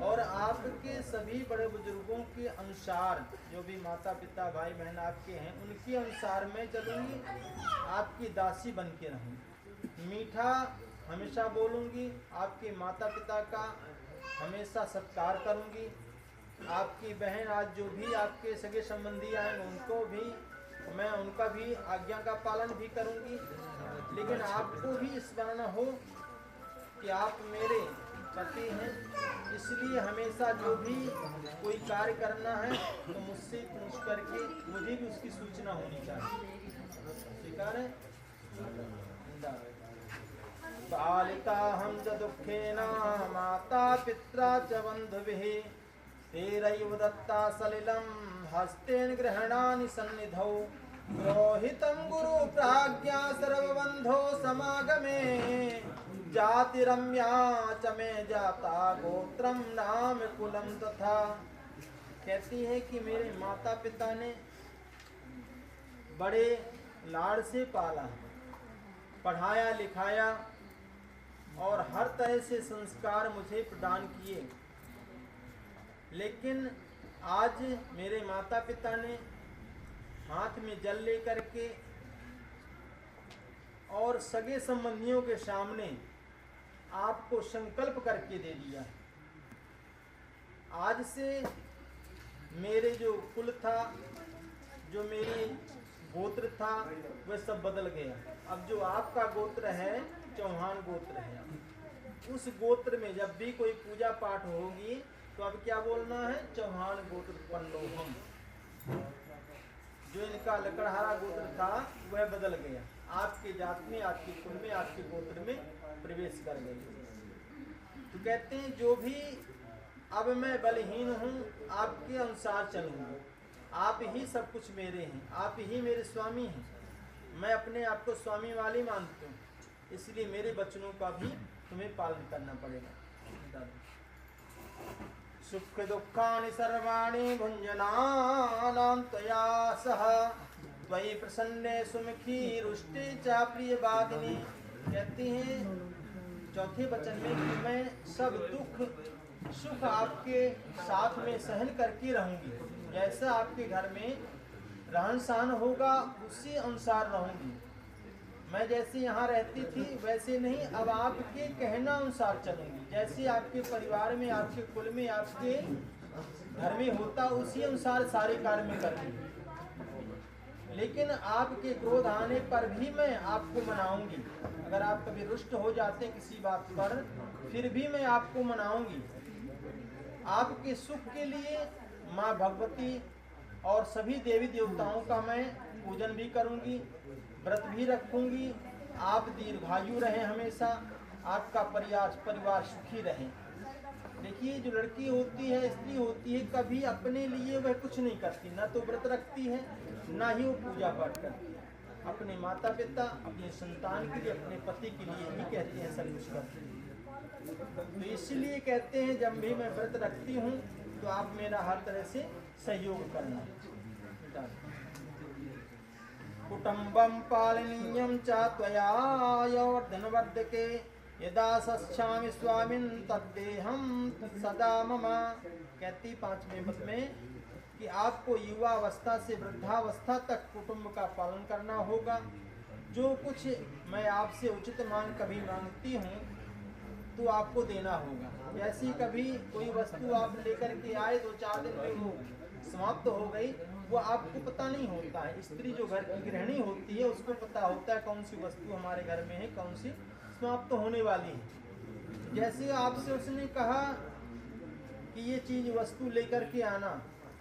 और आपके सभी बड़े बुजुर्गों के अनुसार, जो भी माता पिता भाई बहन आपके हैं उनके अनुसार मैं चलूँगी, आपकी दासी बन के रहूँगी। मीठा हमेशा बोलूँगी, आपके माता पिता का हमेशा सत्कार करूँगी। आपकी बहन आज जो भी आपके सगे संबंधी आएंगे उनको भी मैं उनका भी आज्ञा का पालन भी करूँगी। लेकिन आपको भी स्मरण हो कि आप मेरे पति हैं, इसलिए हमेशा जो भी कोई कार्य करना है तो मुझसे पूछ करके मुझे भी उसकी सूचना होनी चाहिए। स्वीकार है। बालिका हम च दुखेन माता पित्रा च बंधुभिः तेरैव दत्ता सलिलं हस्तेन गृह्णानि सन्निधौ रोहितं गुरु प्राज्ञा सर्वबंधो समागमे जातिरम्या च मे जाता गोत्रम नाम कुलम तथा। कहती है कि मेरे माता पिता ने बड़े लाड़ से पाला, पढ़ाया लिखाया और हर तरह से संस्कार मुझे प्रदान किए। लेकिन आज मेरे माता पिता ने हाथ में जल लेकर के और सगे संबंधियों के सामने आपको संकल्प करके दे दिया है। आज से मेरे जो कुल था, जो मेरी गोत्र था, वह सब बदल गया। अब जो आपका गोत्र है चौहान गोत्र है। उस गोत्र में जब भी कोई पूजा पाठ होगी तो अब क्या बोलना है? चौहान गोत्र पल्लोहम। जो इनका लकड़हारा गोत्र था वह बदल गया, आपके जात में, आपके कुल में, आपके गोत्र में प्रवेश कर गई। तो कहते हैं जो भी अब मैं बलहीन हूँ, आपके अनुसार चलूँगा। आप ही सब कुछ मेरे हैं, आप ही मेरे स्वामी हैं। मैं अपने आप को स्वामी वाली मानती हूँ, इसलिए मेरे वचनों का भी तुम्हें पालन करना पड़ेगा। सुख दुखानि सर्वाणि भुंजनानां त्वया सह त्वयि प्रसन्ने सुमुखी रुष्टि च प्रियवादिनी। कहती हैं चौथे वचन में कि मैं सब दुख सुख आपके साथ में सहन करके रहूंगी। जैसा आपके घर में रहन सहन होगा उसी अनुसार रहूंगी। मैं जैसे यहाँ रहती थी वैसे नहीं, अब आपके कहना अनुसार चलूंगी। जैसे आपके परिवार में, आपके कुल में, आपके घर में होता उसी अनुसार सारे कार्य में करूंगी। लेकिन आपके क्रोध आने पर भी मैं आपको मनाऊंगी। अगर आप कभी रुष्ट हो जाते हैं किसी बात पर, फिर भी मैं आपको मनाऊंगी। आपके सुख के लिए माँ भगवती और सभी देवी देवताओं का मैं पूजन भी करूंगी, व्रत भी रखूंगी। आप दीर्घायु रहें हमेशा, आपका परिवार सुखी रहे। देखिए जो लड़की होती है, स्त्री होती है, कभी अपने लिए वह कुछ नहीं करती, ना तो व्रत रखती है, ना ही वो पूजा पाठ करती है। अपने माता पिता, अपने संतान के लिए, अपने पति के लिए ही कहते हैं सब कुछ करती है। तो इसलिए कहते हैं जब भी मैं व्रत रखती हूँ तो आप मेरा हर तरह से सहयोग करना। कुटुम्बं पालनीयं च त्वया यौर्धनवर्धके यदा सच्छामि स्वामिन् तद्देहं सदा मम। कहती पांचवें पद में कि आपको युवावस्था से वृद्धावस्था तक कुटुंब का पालन करना होगा। जो कुछ मैं आपसे उचित मान कभी मांगती हूँ तो आपको देना होगा। जैसी कभी कोई वस्तु आप लेकर के आए 2-4 दिन में वो समाप्त हो गई, वो आपको पता नहीं होता है। स्त्री जो घर की गृहिणी होती है उसको पता होता है कौन सी वस्तु हमारे घर में है, कौन सी समाप्त होने वाली है। जैसे आपसे उसने कहा कि ये चीज वस्तु लेकर के आना,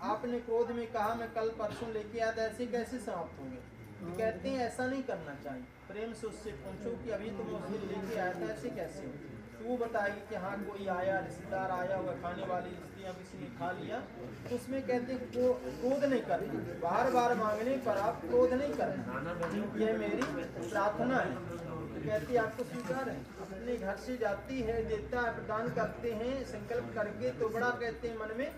आपने क्रोध में कहा मैं कल परसों लेके आया था, ऐसे कैसे समाप्त हो गए? तो कहते हैं ऐसा नहीं करना चाहिए। प्रेम से उससे पूछो कि अभी तुम उस दिन लेके आया था, ऐसे कैसे हो? तो वो बताएगी कि हाँ कोई आया, रिश्तेदार आया हुआ, खाने वाली स्त्रियाँ किसी ने खा लिया। तो उसमें कहते हैं को क्रोध नहीं करना, बार बार मांगने पर आप क्रोध नहीं करना, यह मेरी प्रार्थना है। तो कहती आपको स्वीकार है। अपने घर से जाती है, देता है, प्रदान करते हैं संकल्प करके, तो बड़ा कहते हैं मन में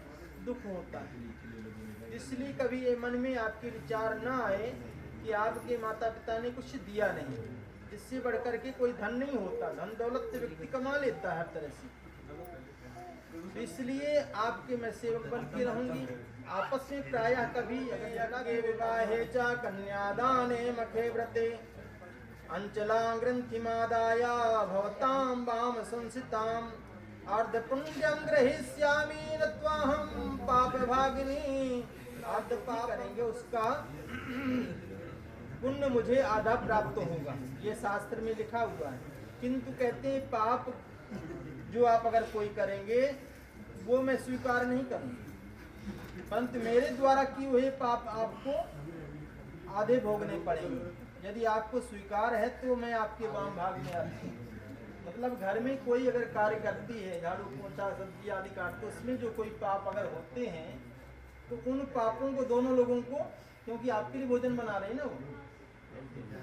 दुख होता है। इसलिए कभी ये मन में आपके विचार ना आए कि आपके माता पिता ने कुछ दिया नहीं। इससे बढ़कर के कोई धन नहीं होता, धन दौलत से व्यक्ति कमा लेता है हर तरह से। तो इसलिए आपके मैं सेवक बन के रहूंगी। आपस में प्रायः कभी अगर विवाहे च कन्यादाने मखे व्रते अंचलां ग्रंथिमादाया भवतां वाम संसिताम् अर्ध पुण्यं ग्रहीष्यामि न त्वाहं पाप भागिनी। अर्ध पाप करेंगे उसका पुण्य मुझे आधा प्राप्त होगा, ये शास्त्र में लिखा हुआ है। किंतु कहते हैं पाप जो आप अगर कोई करेंगे वो मैं स्वीकार नहीं करूंगी, परंतु मेरे द्वारा किए हुए पाप आपको आधे भोगने पड़ेंगे। यदि आपको स्वीकार है तो मैं आपके वाम भाग में आती हूँ। मतलब घर में कोई अगर कार्य करती है, झाड़ू पोछा सब्जी आदि काटते, उसमें जो कोई पाप अगर होते हैं तो उन पापों को दोनों लोगों को, क्योंकि आपके लिए भोजन बना रहे हैं ना,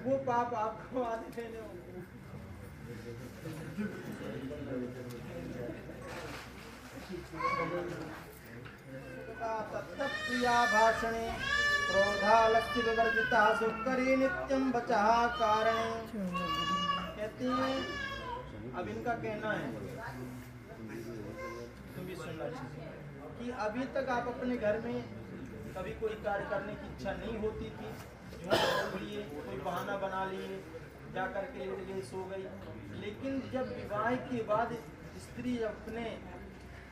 वो पाप आपको आधे देने होंगे। तत्प्रिया भाषणे क्रोधालक्ष्य विवर्जिता सुकरी नित्यम बचा कारण। कहती हैं अब इनका कहना है, तुम भी सुनना चाहिए, कि अभी तक आप अपने घर में कभी कोई कार्य करने की इच्छा नहीं होती थी, झूठ बोल लिए, कोई बहाना बना लिए, जा करके लेट गई, सो गई। लेकिन जब विवाह के बाद स्त्री अपने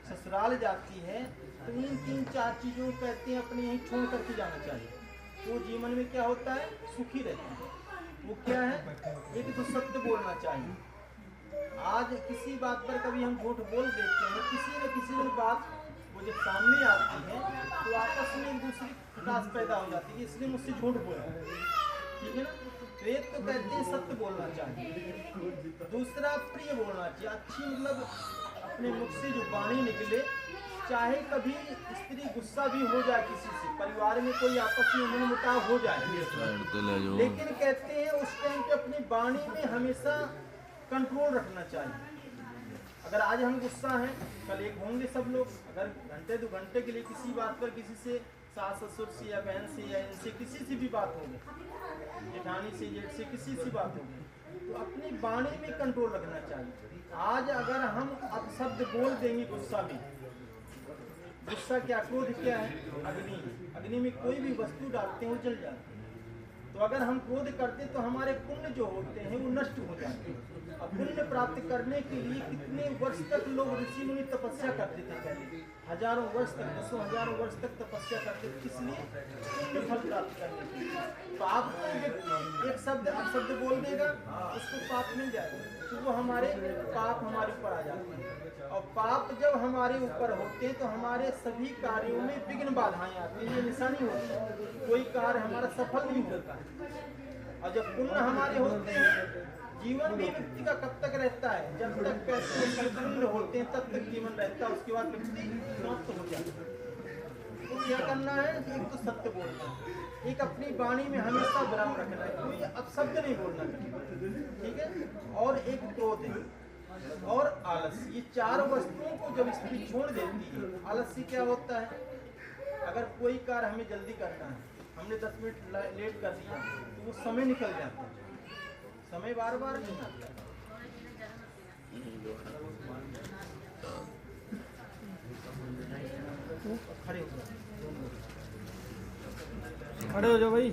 ससुराल जाती है तो इन 3-4 चीज़ों कहते हैं अपने यहीं छोड़ करके जाना चाहिए, तो जीवन में क्या होता है, सुखी रहते हैं। वो क्या है, एक तो सत्य बोलना चाहिए। आज किसी बात पर कभी हम झूठ बोल देते हैं, किसी न किसी बात वो जब सामने आती है तो आपस में एक दूसरे की खटास पैदा हो जाती है, इसलिए मुझसे झूठ बोला, ठीक है ना। तो एक तो कहते हैं सत्य बोलना चाहिए, दूसरा प्रिय बोलना चाहिए, अच्छी मतलब अपने मुख से जो वाणी निकले, चाहे कभी स्त्री गुस्सा भी हो जाए किसी से, परिवार में कोई आपस में मनमुटाव हो जाए, लेकिन कहते हैं उस टाइम पे अपनी वाणी में हमेशा कंट्रोल रखना चाहिए। अगर आज हम गुस्सा हैं, कल एक होंगे सब लोग। अगर घंटे 2 घंटे के लिए किसी बात पर किसी से, सास ससुर से या बहन से या इनसे किसी से भी बात होगी, जेठानी से जेठ से किसी से बात होगी, तो अपनी वाणी में कंट्रोल रखना चाहिए। आज अगर हम अपशब्द बोल देंगे गुस्सा में, गुस्सा क्या, क्रोध क्या है, अग्नि। अग्नि में कोई भी वस्तु डालते हैं वो जल जाती है। तो अगर हम क्रोध करते तो हमारे पुण्य जो होते हैं वो नष्ट हो जाते हैं। अब पुण्य प्राप्त करने के लिए कितने वर्ष तक लोग ऋषि मुनि तपस्या करते थे, पहले हजारों वर्ष तक, 10,000 वर्ष तक तपस्या करते थे, किस लिए, पुण्य फल प्राप्त करने के लिए। पाप एक शब्द अपशब्द बोल देगा, उसको पाप मिल जाएगा, तो वो हमारे पाप हमारे ऊपर आ जाते हैं। और पाप जब हमारे ऊपर होते हैं तो हमारे सभी कार्यों में विघ्न बाधाएं आती हैं, ये निशानी होती है, कोई कार्य हमारा सफल नहीं होता है। और जब पुण्य हमारे होते हैं, जीवन भी व्यक्ति का कब तक रहता है, जब तक पैसे पुण्य होते हैं तब तक जीवन रहता है, उसके बाद व्यक्ति समाप्त हो जाता है। तो क्या करना है, एक तो सत्य बोलना है, एक अपनी वाणी में हमेशा विराम रखना है, कोई अपशब्द नहीं बोलना चाहिए, ठीक है। और एक क्रोध है और आलस, ये 4 वस्तुओं को जब स्त्री छोड़ देती है, आलस से क्या होता है, अगर कोई कार्य हमें जल्दी करना है, हमने 10 मिनट लेट कर दिया तो वो समय निकल जाता है, समय बार बार नहीं आता। खड़े हो जाओ, खड़े हो जाओ भाई,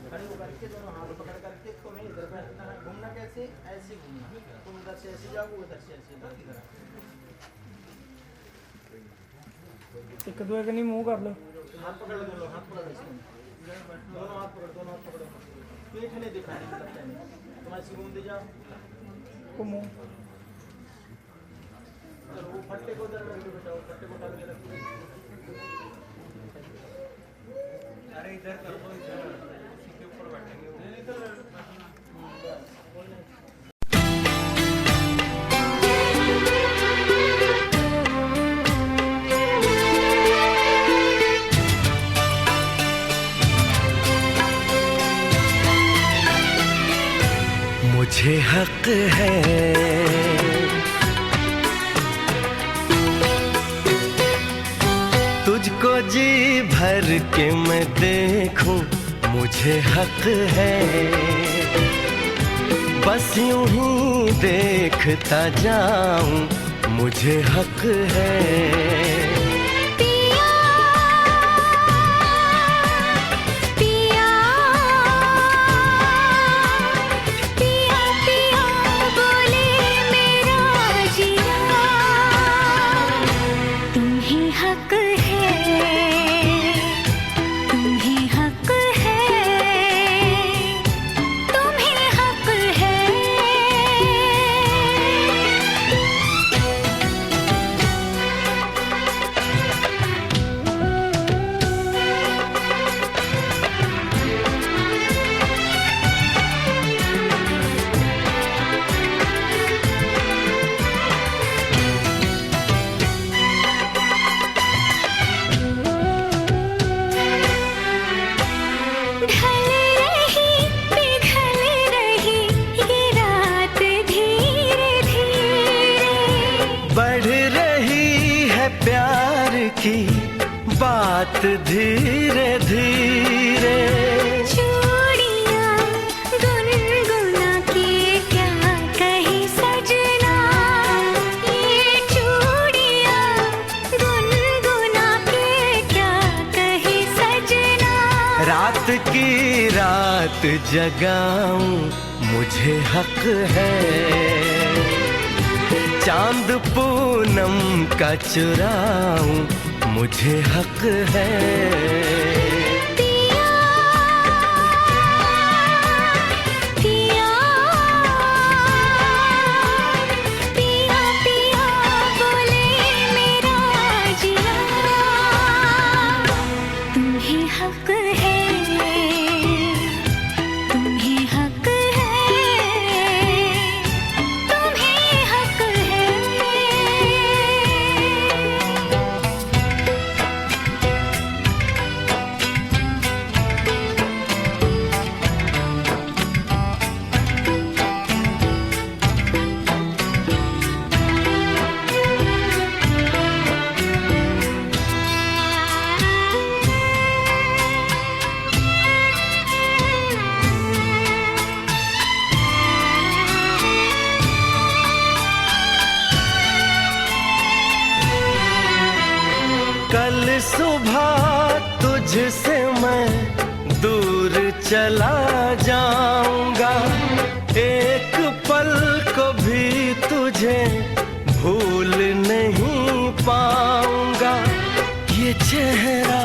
खड़े होकर के दोनों हाथ पकड़ करके तुम्हें इधर बैठना है। घूमना कैसे, ऐसे घूमना, तुम इधर से ऐसे जाओ, उधर से ऐसे इधर। एक दूसरे के नहीं मुंह कर लो, हाथ पकड़ लो, दोनों हाथ पकड़ लो, दोनों हाथ पकड़ो, दोनों हाथ पकड़ो, पेट नहीं दिखाने की लगता है, तुम ऐसे घूम दे जाओ, को मुंह चलो वो फट्टे को उधर रख दो, बताओ फट्टे को डाल के रखो। अरे इधर कर दो, इधर इसी के ऊपर बैठेंगे। मुझे हक है तुझको जी भर के मैं देखूं, मुझे हक है बस यूं ही देखता जाऊं, मुझे हक है। बात धीरे धीरे चूड़ियां गुनगुना के क्या कहे सजना, ये चूड़ियां गुनगुना के क्या कहे सजना। रात की रात जगाऊं मुझे हक है, चांद पूनम का चुराऊं मुझे हक है। कल सुबह तुझसे मैं दूर चला जाऊंगा, एक पल को भी तुझे भूल नहीं पाऊंगा। ये चेहरा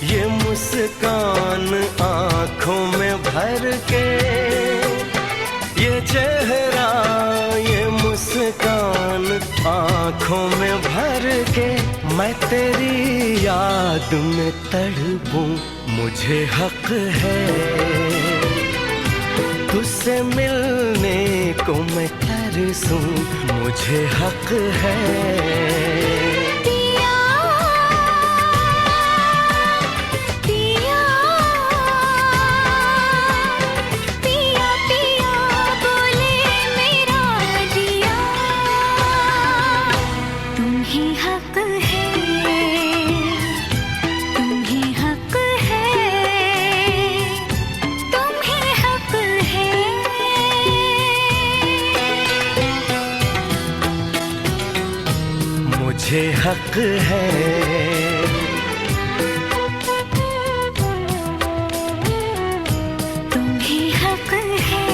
ये मुस्कान आंखों में भर के, ये चेहरा ये मुस्कान आंखों में भर के, मैं तेरी याद में तड़पूं मुझे हक है। तुझसे मिलने को मैं तरसूं मुझे हक है। मुझे हक है। तुम्हें हक है।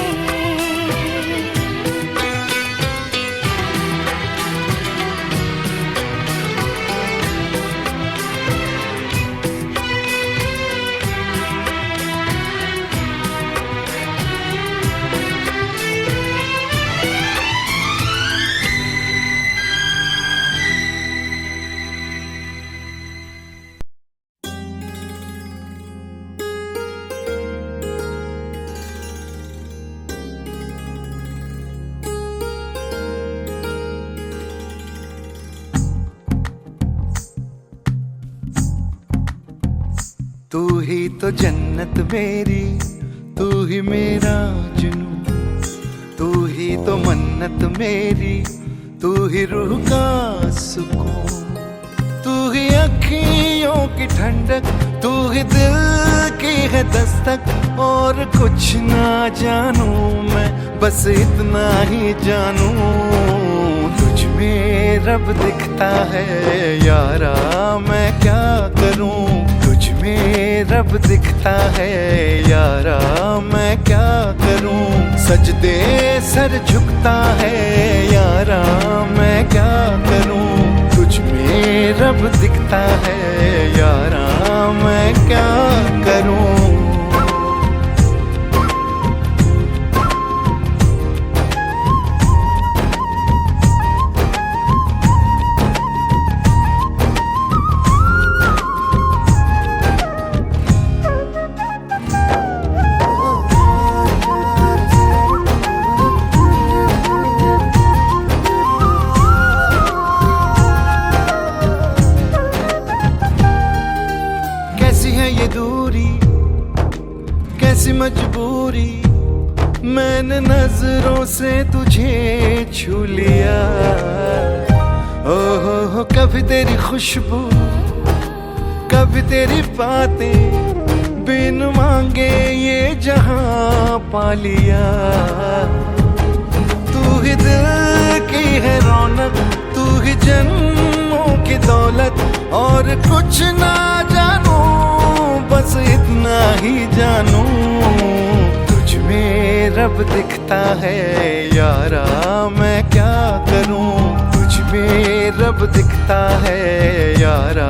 तू ही तो जन्नत मेरी, तू ही मेरा जुनून, तू ही तो मन्नत मेरी, तू ही रूह का सुकून, तू ही अखियों की ठंडक, तू ही दिल की है दस्तक। और कुछ ना जानू मैं, बस इतना ही जानू, तुझ में रब दिखता है यारा, मैं क्या करूं। तुझ में रब दिखता है यारा, मैं क्या करूं। सजदे सर झुकता है यारा, मैं क्या करूं। तुझ में रब दिखता है यारा, मैं क्या करूं। कैसी मजबूरी, मैंने नजरों से तुझे छू लिया। ओहो कभी तेरी खुशबू, कभी तेरी बातें, बिन मांगे ये जहां पा लिया। तू ही दिल की है रौनक, तू ही जन्मों की दौलत, और कुछ ना जानू बस बस इतना ही जानूं, तुझ में रब दिखता है यारा, मैं क्या करूं। तुझ में रब दिखता है यारा,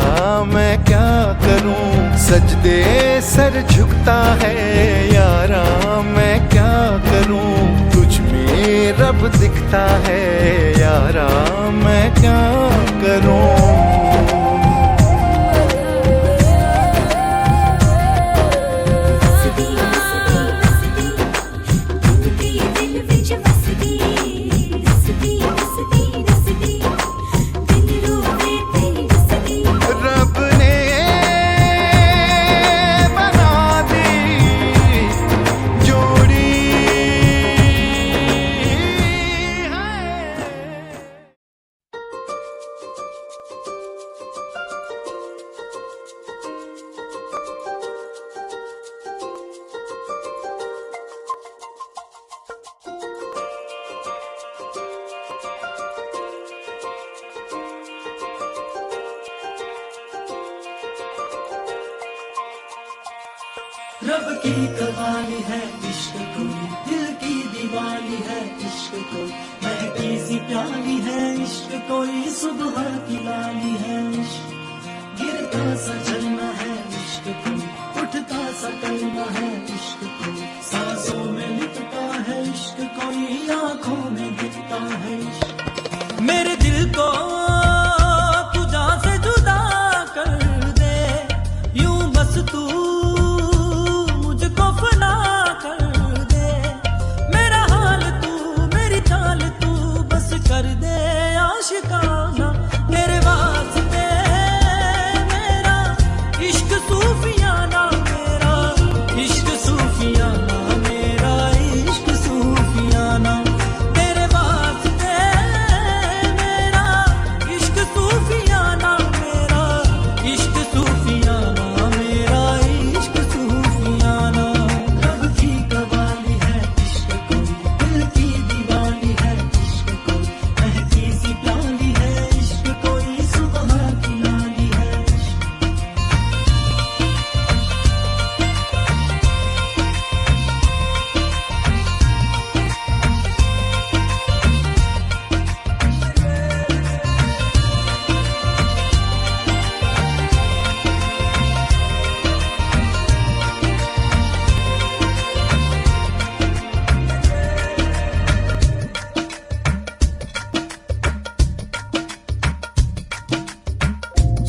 मैं क्या करूं। सजदे सर झुकता है यारा, मैं क्या करूं। तुझ में रब दिखता है यारा, मैं क्या करूं। रब की कवाली है इश्क कोई, दिल की दीवाली है इश्क कोई, महकी सी प्याली है इश्क कोई, सुबह की लाली है इश्क, गिरता सा झरना है इश्क कोई, उठता सा कलमा है इश्क कोई, सांसों में लिखता है इश्क कोई, आंखों में दिखता है इश्क। मेरे दिल को तू जान से जुदा कर दे, यूं बस तू कर दे आशिकाना, तेरे वास्ते मेरा इश्क सूफियाना, मेरा इश्क सूफियाना, मेरा इश्क सूफियाना, तेरे वास्ते मेरा इश्क सूफियाना, मेरा इश्क सूफियाना, मेरा इश्क सूफियाना। रब की कवाली है इश्क कोई, दिल की दीवाली है इश्क कोई, महकी सी प्याली है इश्क कोई, सुबह की लाली है इश्क।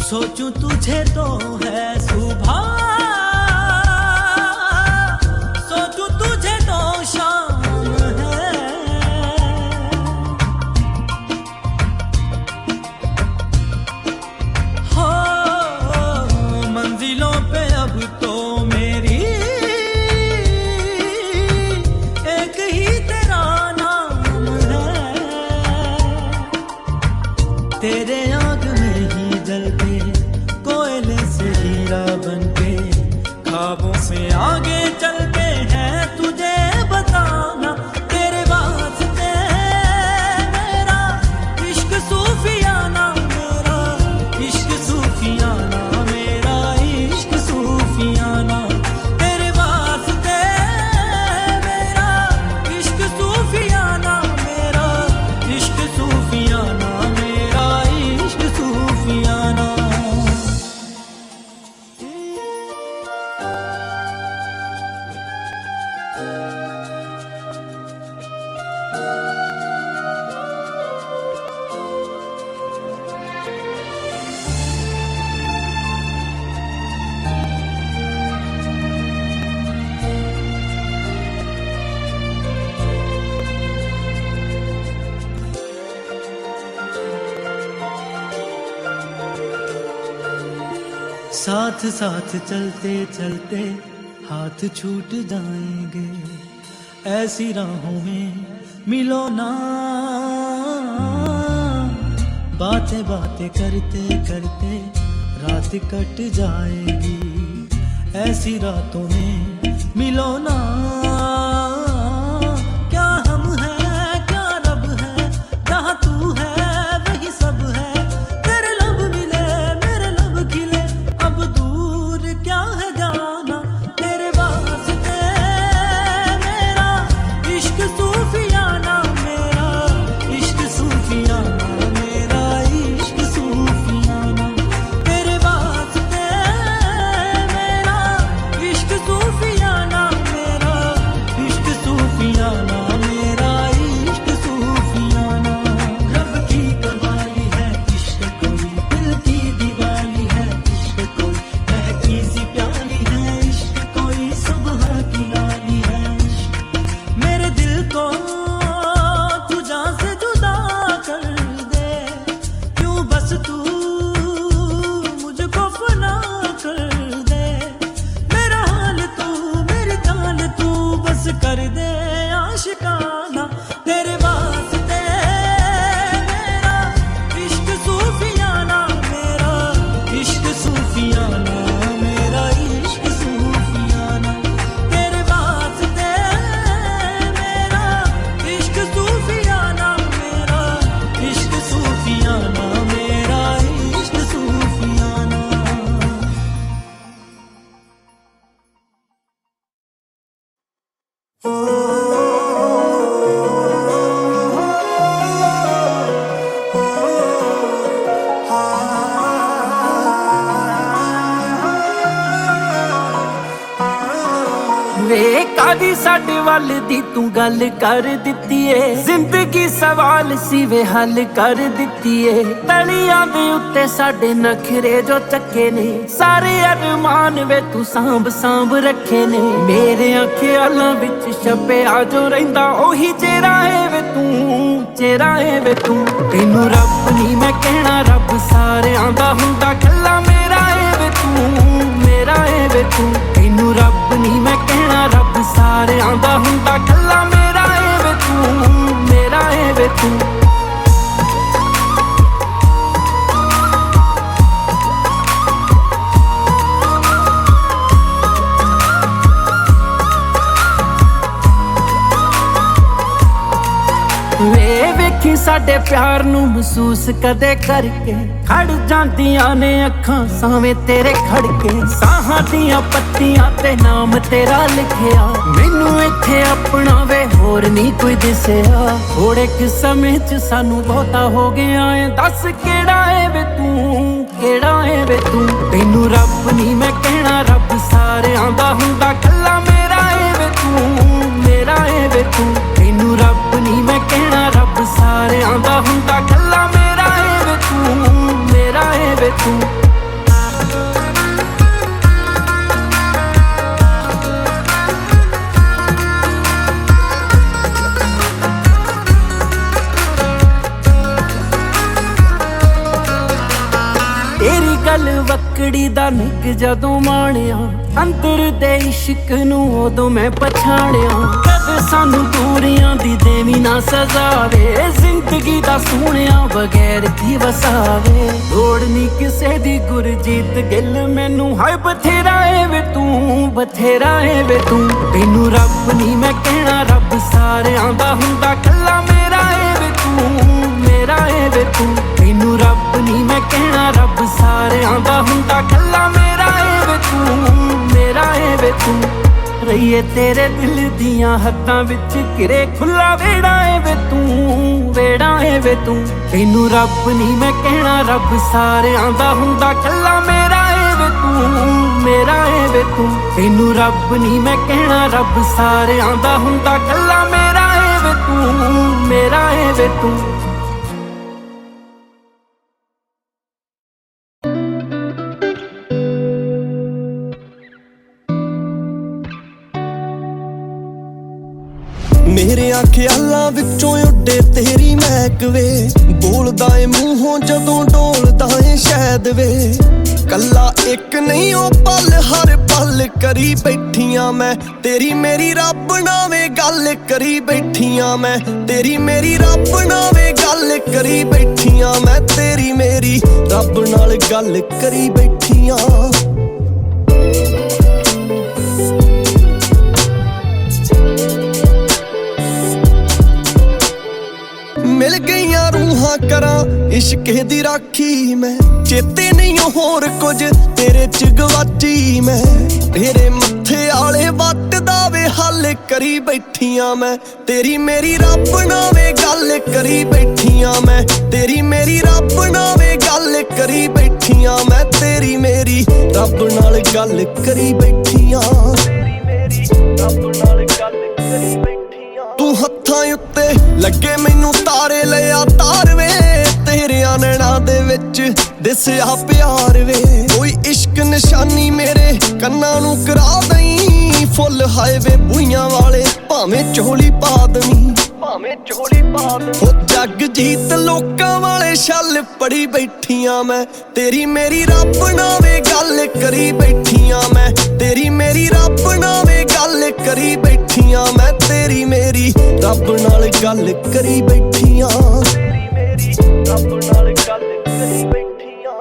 सोचूं तुझे तो है सुबह, सोचूं तुझे तो शाम है, हो मंजिलों पे अब तो मेरी एक ही तेरा नाम है, तेरे आग में ही जलते कोयले से हीरा बनके, ख्वाबों से आगे चलते हैं तुझे बताना, तेरे वास्ते मेरा इश्क सूफियाना, मेरा इश्क सूफियाना, मेरा इश्क सूफियाना, तेरे वास्ते मेरा इश्क सूफियाना, मेरा इश्क सूफियाना, मेरा इश्क सूफियाना। साथ साथ चलते चलते हाथ छूट जाएंगे, ऐसी राहों में मिलो ना, बातें बातें करते करते रात कट जाएगी, ऐसी रातों में मिलो ना। क्या हम हैं क्या रब है, जहाँ तू है वही सब है, तेरे लब मिले मेरे लब खिले, अब दूर क्या है जाना। ਵੇ ਕਾਦੀ ਸਾਡੇ ਵੱਲ ਦੀ ਤੂੰ ਗੱਲ ਕਰ ਦਿੱਤੀ ਏ ਜ਼ਿੰਦਗੀ ਸਵਾਲ ਸੀ ਵੇ ਹੱਲ ਕਰ ਦਿੱਤੀ ਏ ਤਲੀਆਂ ਦੇ ਉੱਤੇ ਸਾਡੇ ਨਖਰੇ ਜੋ ਚੱਕੇ ਨੇ ਸਾਰੇ ਅਰਮਾਨ ਵੇ ਤੂੰ ਸਾਂਭ ਸਾਂਭ ਰੱਖੇ ਨੇ ਮੇਰੇ ਖਿਆਲਾਂ ਵਿੱਚ ਛਪਿਆ ਜੋ ਰਹਿੰਦਾ ਉਹੀ ਚਿਹਰਾ ਏ ਵੇ ਤੂੰ ਚਿਹਰਾ ਏ ਵੇ ਤੂੰ ਤੈਨੂੰ ਰੱਬ ਨਹੀਂ ਮੈਂ ਕਹਿਣਾ ਰੱਬ ਸਾਰਿਆਂ ਦਾ ਹੁੰਦਾ ਕੱਲਾ ਮੇਰਾ ਏ ਵੇ ਤੂੰ ਮੇਰਾ ਏ ਵੇ ਤੂੰ ਤੈਨੂੰ ਰੱਬ ਨਹੀਂ ਮੈਂ ਕਹਿਣਾ ਰੱਬ ਸਾਰਿਆਂ ਦਾ ਹੁੰਦਾ ਕੱਲਾ ਮੇਰਾ ਏ ਵੇ ਤੂੰ ਮੇਰਾ ਏ ਵੇ ਤੂੰ ਵੇ ਵੇਖੀ ਸਾਡੇ ਪਿਆਰ ਨੂੰ ਮਹਿਸੂਸ ਕਦੇ ਕਰਕੇ ਖੜ ਜਾਂਦੀਆਂ ਨੇ ਅੱਖਾਂ ਸਾਵੇਂ ਤੇਰੇ ਖੜਕੇ ਸਾਹਾਂ ਦੀਆਂ ਪੱਤੀਆਂ ਤੇ ਨਾਮ ਤੇਰਾ ਲਿਖਿਆ ਮੈਨੂੰ ਇੱਥੇ ਆਪਣਾ ਵੇ ਹੋਰ ਨਹੀਂ ਕੋਈ ਦਿਸਿਆ ਥੋੜੇ ਕਿ ਸਮੇਂ ਚ ਸਾਨੂੰ ਬਹੁਤਾ ਹੋ ਗਿਆ ਏ ਦੱਸ ਕਿਹੜਾ ਏ ਵੇ ਤੂੰ ਕਿਹੜਾ ਏ ਵੇ ਤੂੰ ਤੈਨੂੰ ਰੱਬ ਨਹੀਂ ਮੈਂ ਕਹਿਣਾ ਰੱਬ ਸਾਰਿਆਂ ਦਾ ਹੁੰਦਾ ਕੱਲਾ ਮੇਰਾ ਏ ਵੇ ਤੂੰ ਮੇਰਾ ਏ ਵੇ ਤੂੰ ਤੈਨੂੰ ਰੱਬ ਨਹੀਂ ਮੈਂ ਕਹਿਣਾ ਰੱਬ ਸਾਰਿਆਂ ਦਾ ਹੁੰਦਾ ਕੱਲਾ ਮੇਰਾ ਏ ਵੇ ਤੂੰ ਮੇਰਾ ਏ ਵੇ ਤੂੰ ਤੇਰੀ ਗੱਲ ਵਕੜੀ ਦਾ ਨਿੱਕ ਜਦੋਂ ਮਾਣਿਆ ਅੰਦਰ ਦੇ ਇਸ਼ਕ ਨੂੰ ਉਦੋਂ ਮੈਂ ਪਛਾਣਿਆ ਕਦੇ ਸਾਨੂੰ ਦੂਰੀਆਂ ਦੀ ਦੇਵੀ ਨਾ ਸਜ਼ਾਵੇ ਜ਼ਿੰਦਗੀ ਦਾ ਸੋਹਣਿਆ ਬਗੈਰ ਕੀ ਵਸਾਵੇ ਲੋੜ ਨਹੀਂ ਕਿਸੇ ਦੀ ਗੁਰਜੀਤ ਗਿੱਲ ਮੈਨੂੰ ਹਾਏ ਬਥੇਰਾ ਏ ਵੇ ਤੂੰ ਬਥੇਰਾ ਏ ਵੇ ਤੂੰ ਤੈਨੂੰ ਰੱਬ ਨਹੀਂ ਮੈਂ ਕਹਿਣਾ ਰੱਬ ਸਾਰਿਆਂ ਦਾ ਹੁੰਦਾ ਕੱਲਾ ਮੇਰਾ ਏ ਵੇ ਤੂੰ ਮੇਰਾ ਏ ਵੇ ਤੂੰ ਤੈਨੂੰ ਰੱਬ ਨਹੀਂ ਮੈਂ ਕਹਿਣਾ ਰੱਬ ਸਾਰਿਆਂ ਦਾ ਹੁੰਦਾ ਕੱਲਾ ਮੇਰਾ ਏ ਵੇ ਤੂੰ ਮੇਰਾ ਏ ਵੇ ਤੂੰ ਰਹੀਏ ਤੇਰੇ ਦਿਲ ਦੀਆਂ ਹੱਦਾਂ ਵਿੱਚ ਘਿਰੇ ਖੁੱਲਾ ਵੇੜਾ ਏ ਵੇ ਤੂੰ ਵੇੜਾ ਏ ਵੇ ਤੂੰ ਤੈਨੂੰ ਰੱਬ ਨਹੀਂ ਮੈਂ ਕਹਿਣਾ ਰੱਬ ਸਾਰਿਆਂ ਦਾ ਹੁੰਦਾ ਕੱਲਾ ਮੇਰਾ ਏ ਵੇ ਤੂੰ ਮੇਰਾ ਏ ਵੇ ਤੂੰ ਤੈਨੂੰ ਰੱਬ ਨਹੀਂ ਮੈਂ ਕਹਿਣਾ ਰੱਬ ਸਾਰਿਆਂ ਦਾ ਹੁੰਦਾ ਕੱਲਾ ਮੇਰਾ ਏ ਵੇ ਤੂੰ ਮੇਰਾ ਏ ਵੇ ਤੂੰ ਮੇਰੇ ਖਿਆਲਾਂ ਵਿੱਚੋਂ ਉੱਡੇ ਤੇਰੀ ਮਹਿਕ ਵੇ ਬੋਲਦਾ ਏ ਮੂੰਹੋਂ ਜਦੋਂ ਡੋਲਦਾ ਏ ਸ਼ਾਇਦ ਵੇ ਕੱਲਾ ਇੱਕ ਨਹੀਂ ਉਹ ਪਲ ਹਰ ਪਲ ਕਰੀ ਬੈਠੀਆਂ ਮੈਂ ਤੇਰੀ ਮੇਰੀ ਰੱਬ ਨਾਵੇਂ ਗੱਲ ਕਰੀ ਬੈਠੀਆਂ ਮੈਂ ਤੇਰੀ ਮੇਰੀ ਰੱਬ ਨਾਵੇਂ ਗੱਲ ਕਰੀ ਬੈਠੀਆਂ ਮੈਂ ਤੇਰੀ ਮੇਰੀ ਰੱਬ ਨਾਲ ਗੱਲ ਕਰੀ ਬੈਠੀਆਂ ਮਿਲ ਗਈਆਂ ਰੂਹਾਂ ਕਰਾਂ ਇਸ਼ਕੇ ਦੀ ਰਾਖੀ ਮੈਂ ਚੇਤੇ ਨਹੀਂ ਹੋਰ ਕੁਝ ਤੇਰੇ ਚ ਗਵਾਚੀ ਮੈਂ ਤੇਰੇ ਮੱਥੇ ਆਲੇ ਵੱਟ ਦਾ ਵੇ ਹੱਲ ਕਰੀ ਬੈਠੀਆਂ ਮੈਂ ਤੇਰੀ ਮੇਰੀ ਰੱਬ ਨਾਵੇਂ ਗੱਲ ਕਰੀ ਬੈਠੀਆਂ ਮੈਂ ਤੇਰੀ ਮੇਰੀ ਰੱਬ ਨਾਵੇਂ ਗੱਲ ਕਰੀ ਬੈਠੀਆਂ ਮੈਂ ਤੇਰੀ ਮੇਰੀ ਰੱਬ ਨਾਲ ਗੱਲ ਕਰੀ ਬੈਠੀਆਂ ਰੱਬ ਨਾਲ ਗੱਲ ਕਰੀ ਬੈਠੀਆਂ ਤੂੰ ਹੱਥਾਂ ਉੱਤੇ ਲੱਗੇ ਮੈਨੂੰ ਤਾਰੇ ਲਿਆ ਤਾਰ ਵੇ ਤੇਰਿਆਂ ਨੈਣਾਂ ਦੇ ਵਿੱਚ ਦਿਸਿਆ ਪਿਆਰ ਵੇ ਕੋਈ ਇਸ਼ਕ ਨਿਸ਼ਾਨੀ ਮੇਰੇ ਕੰਨਾਂ ਨੂੰ ਕਰਾ ਦਈ ਫੁੱਲ ਹਾਈਵੇ ਬੂਈਆਂ ਵਾਲੇ ਭਾਵੇਂ ਝੋਲੀ ਪਾ ਦਵੀਂ ਭਾਵੇਂ ਝੋਲੀ ਪਾ ਦਵੀਂ ਉਹ ਜੱਗ ਜੀਤ ਲੋਕਾਂ ਵਾਲੇ ਛੱਲ ਪੜੀ ਬੈਠੀਆਂ ਮੈਂ ਤੇਰੀ ਮੇਰੀ ਰੱਬ ਨਾਵੇਂ ਗੱਲ ਕਰੀ ਬੈਠੀਆਂ ਮੈਂ ਤੇਰੀ ਮੇਰੀ ਰੱਬ ਨਾਵੇਂ ਗੱਲ ਕਰੀ ਬੈਠੀਆਂ ਮੈਂ ਤੇਰੀ ਮੇਰੀ ਰੱਬ ਨਾਲ ਗੱਲ ਕਰੀ ਬੈਠੀਆਂ ਰੱਬ ਨਾਲ ਗੱਲ ਕਰੀ ਬੈਠੀਆਂ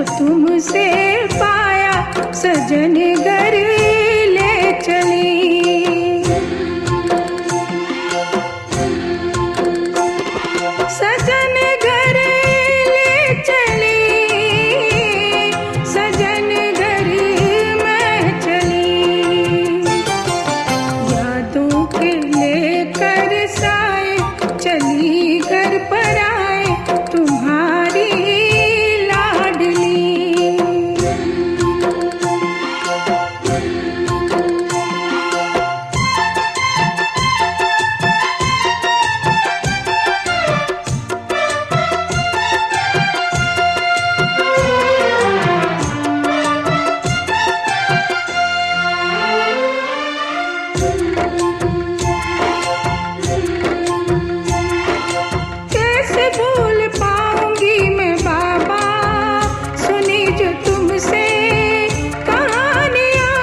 तुमसे पाया सजन घर ले चली। सजन घर ले चली, सजन घर मैं चली। यादों के लेकर साए चली घर पर आए तुम्हारी लाडली। कैसे भूल पाऊंगी मैं बाबा सुनी जो तुमसे कहानियां।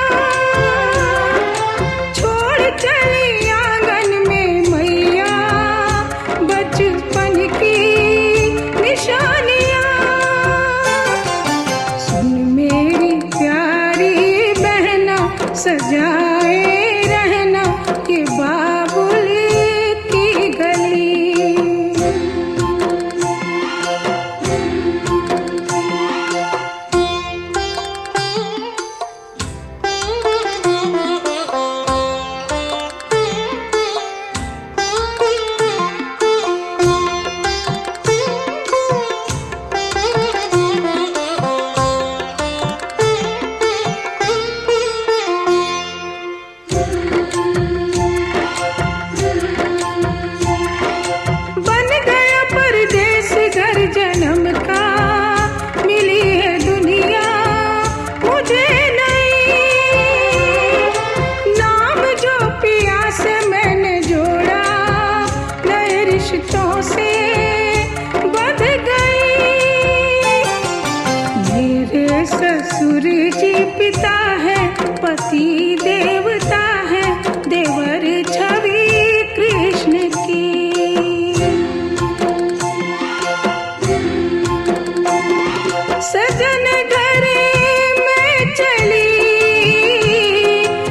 छोड़ चली आंगन में मैया बचपन की निशानियां। सुन मेरी प्यारी बहना सजाए रहना ये बाबुल की गली। बन गया परदेस घर जन्म का, मिली है दुनिया मुझे नई। नाम जो पिया से मैंने जोड़ा नए रिश्तों से बंध गई। मेरे ससुर जी पिता है पति देवता है देवर छवि कृष्ण की। सजन घर में चली,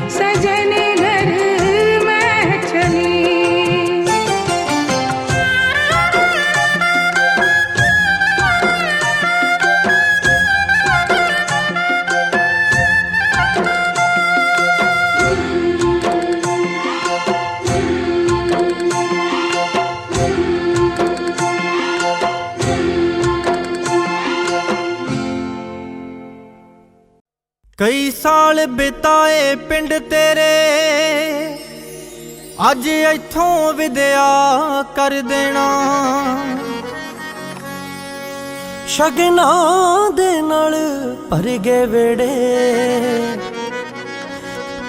सजन घर में चली। कई साल बिताए पिंड तेरे अज इथों विदया कर देना। शगना दे नाल भर गए वेड़े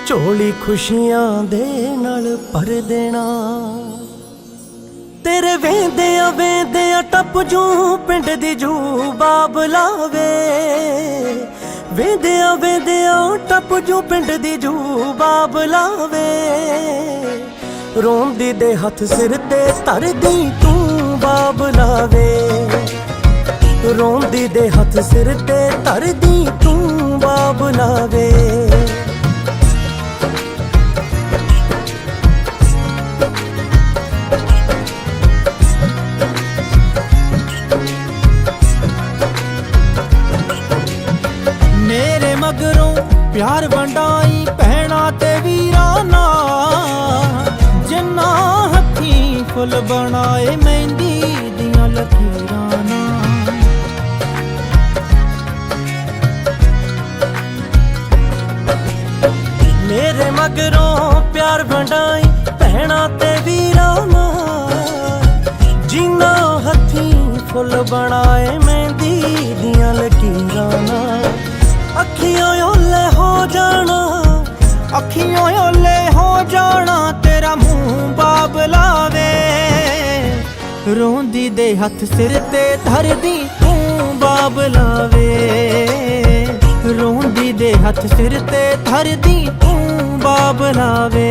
झोली खुशियां दे नाल भर देना। तेरे वेंदिया वेंदिया टप जू पिंड दी जू बाबला वे। वेंदिया वेंदिया टप जू पिंड दी जू बाबला वे। रोंदी दे हथ सिर ते धरदी तू बाबला वे। रोंदी दे हथ सिर ते धरदी तू बाबला वे। मेरे मगरों प्यार वंडाई भैणा ते वीरा नाल। जिन्ना हथी फुल बनाए मेहंदी दियां लकीरां नाल। मेरे मगरों प्यार वंडाई भैणा ते वीरा नाल। जिन्ना हथी फुल बनाए मेहंदी दियां लकीरां नाल। अखियों ओले हो जाना, अखियों ओले हो जाना तेरा मुंह बाबला वे। रोंदी दे हथ सिर ते धरदी तू बाबला वे। रोंदी दे हथ सिर ते धरदी तू बाबला वे।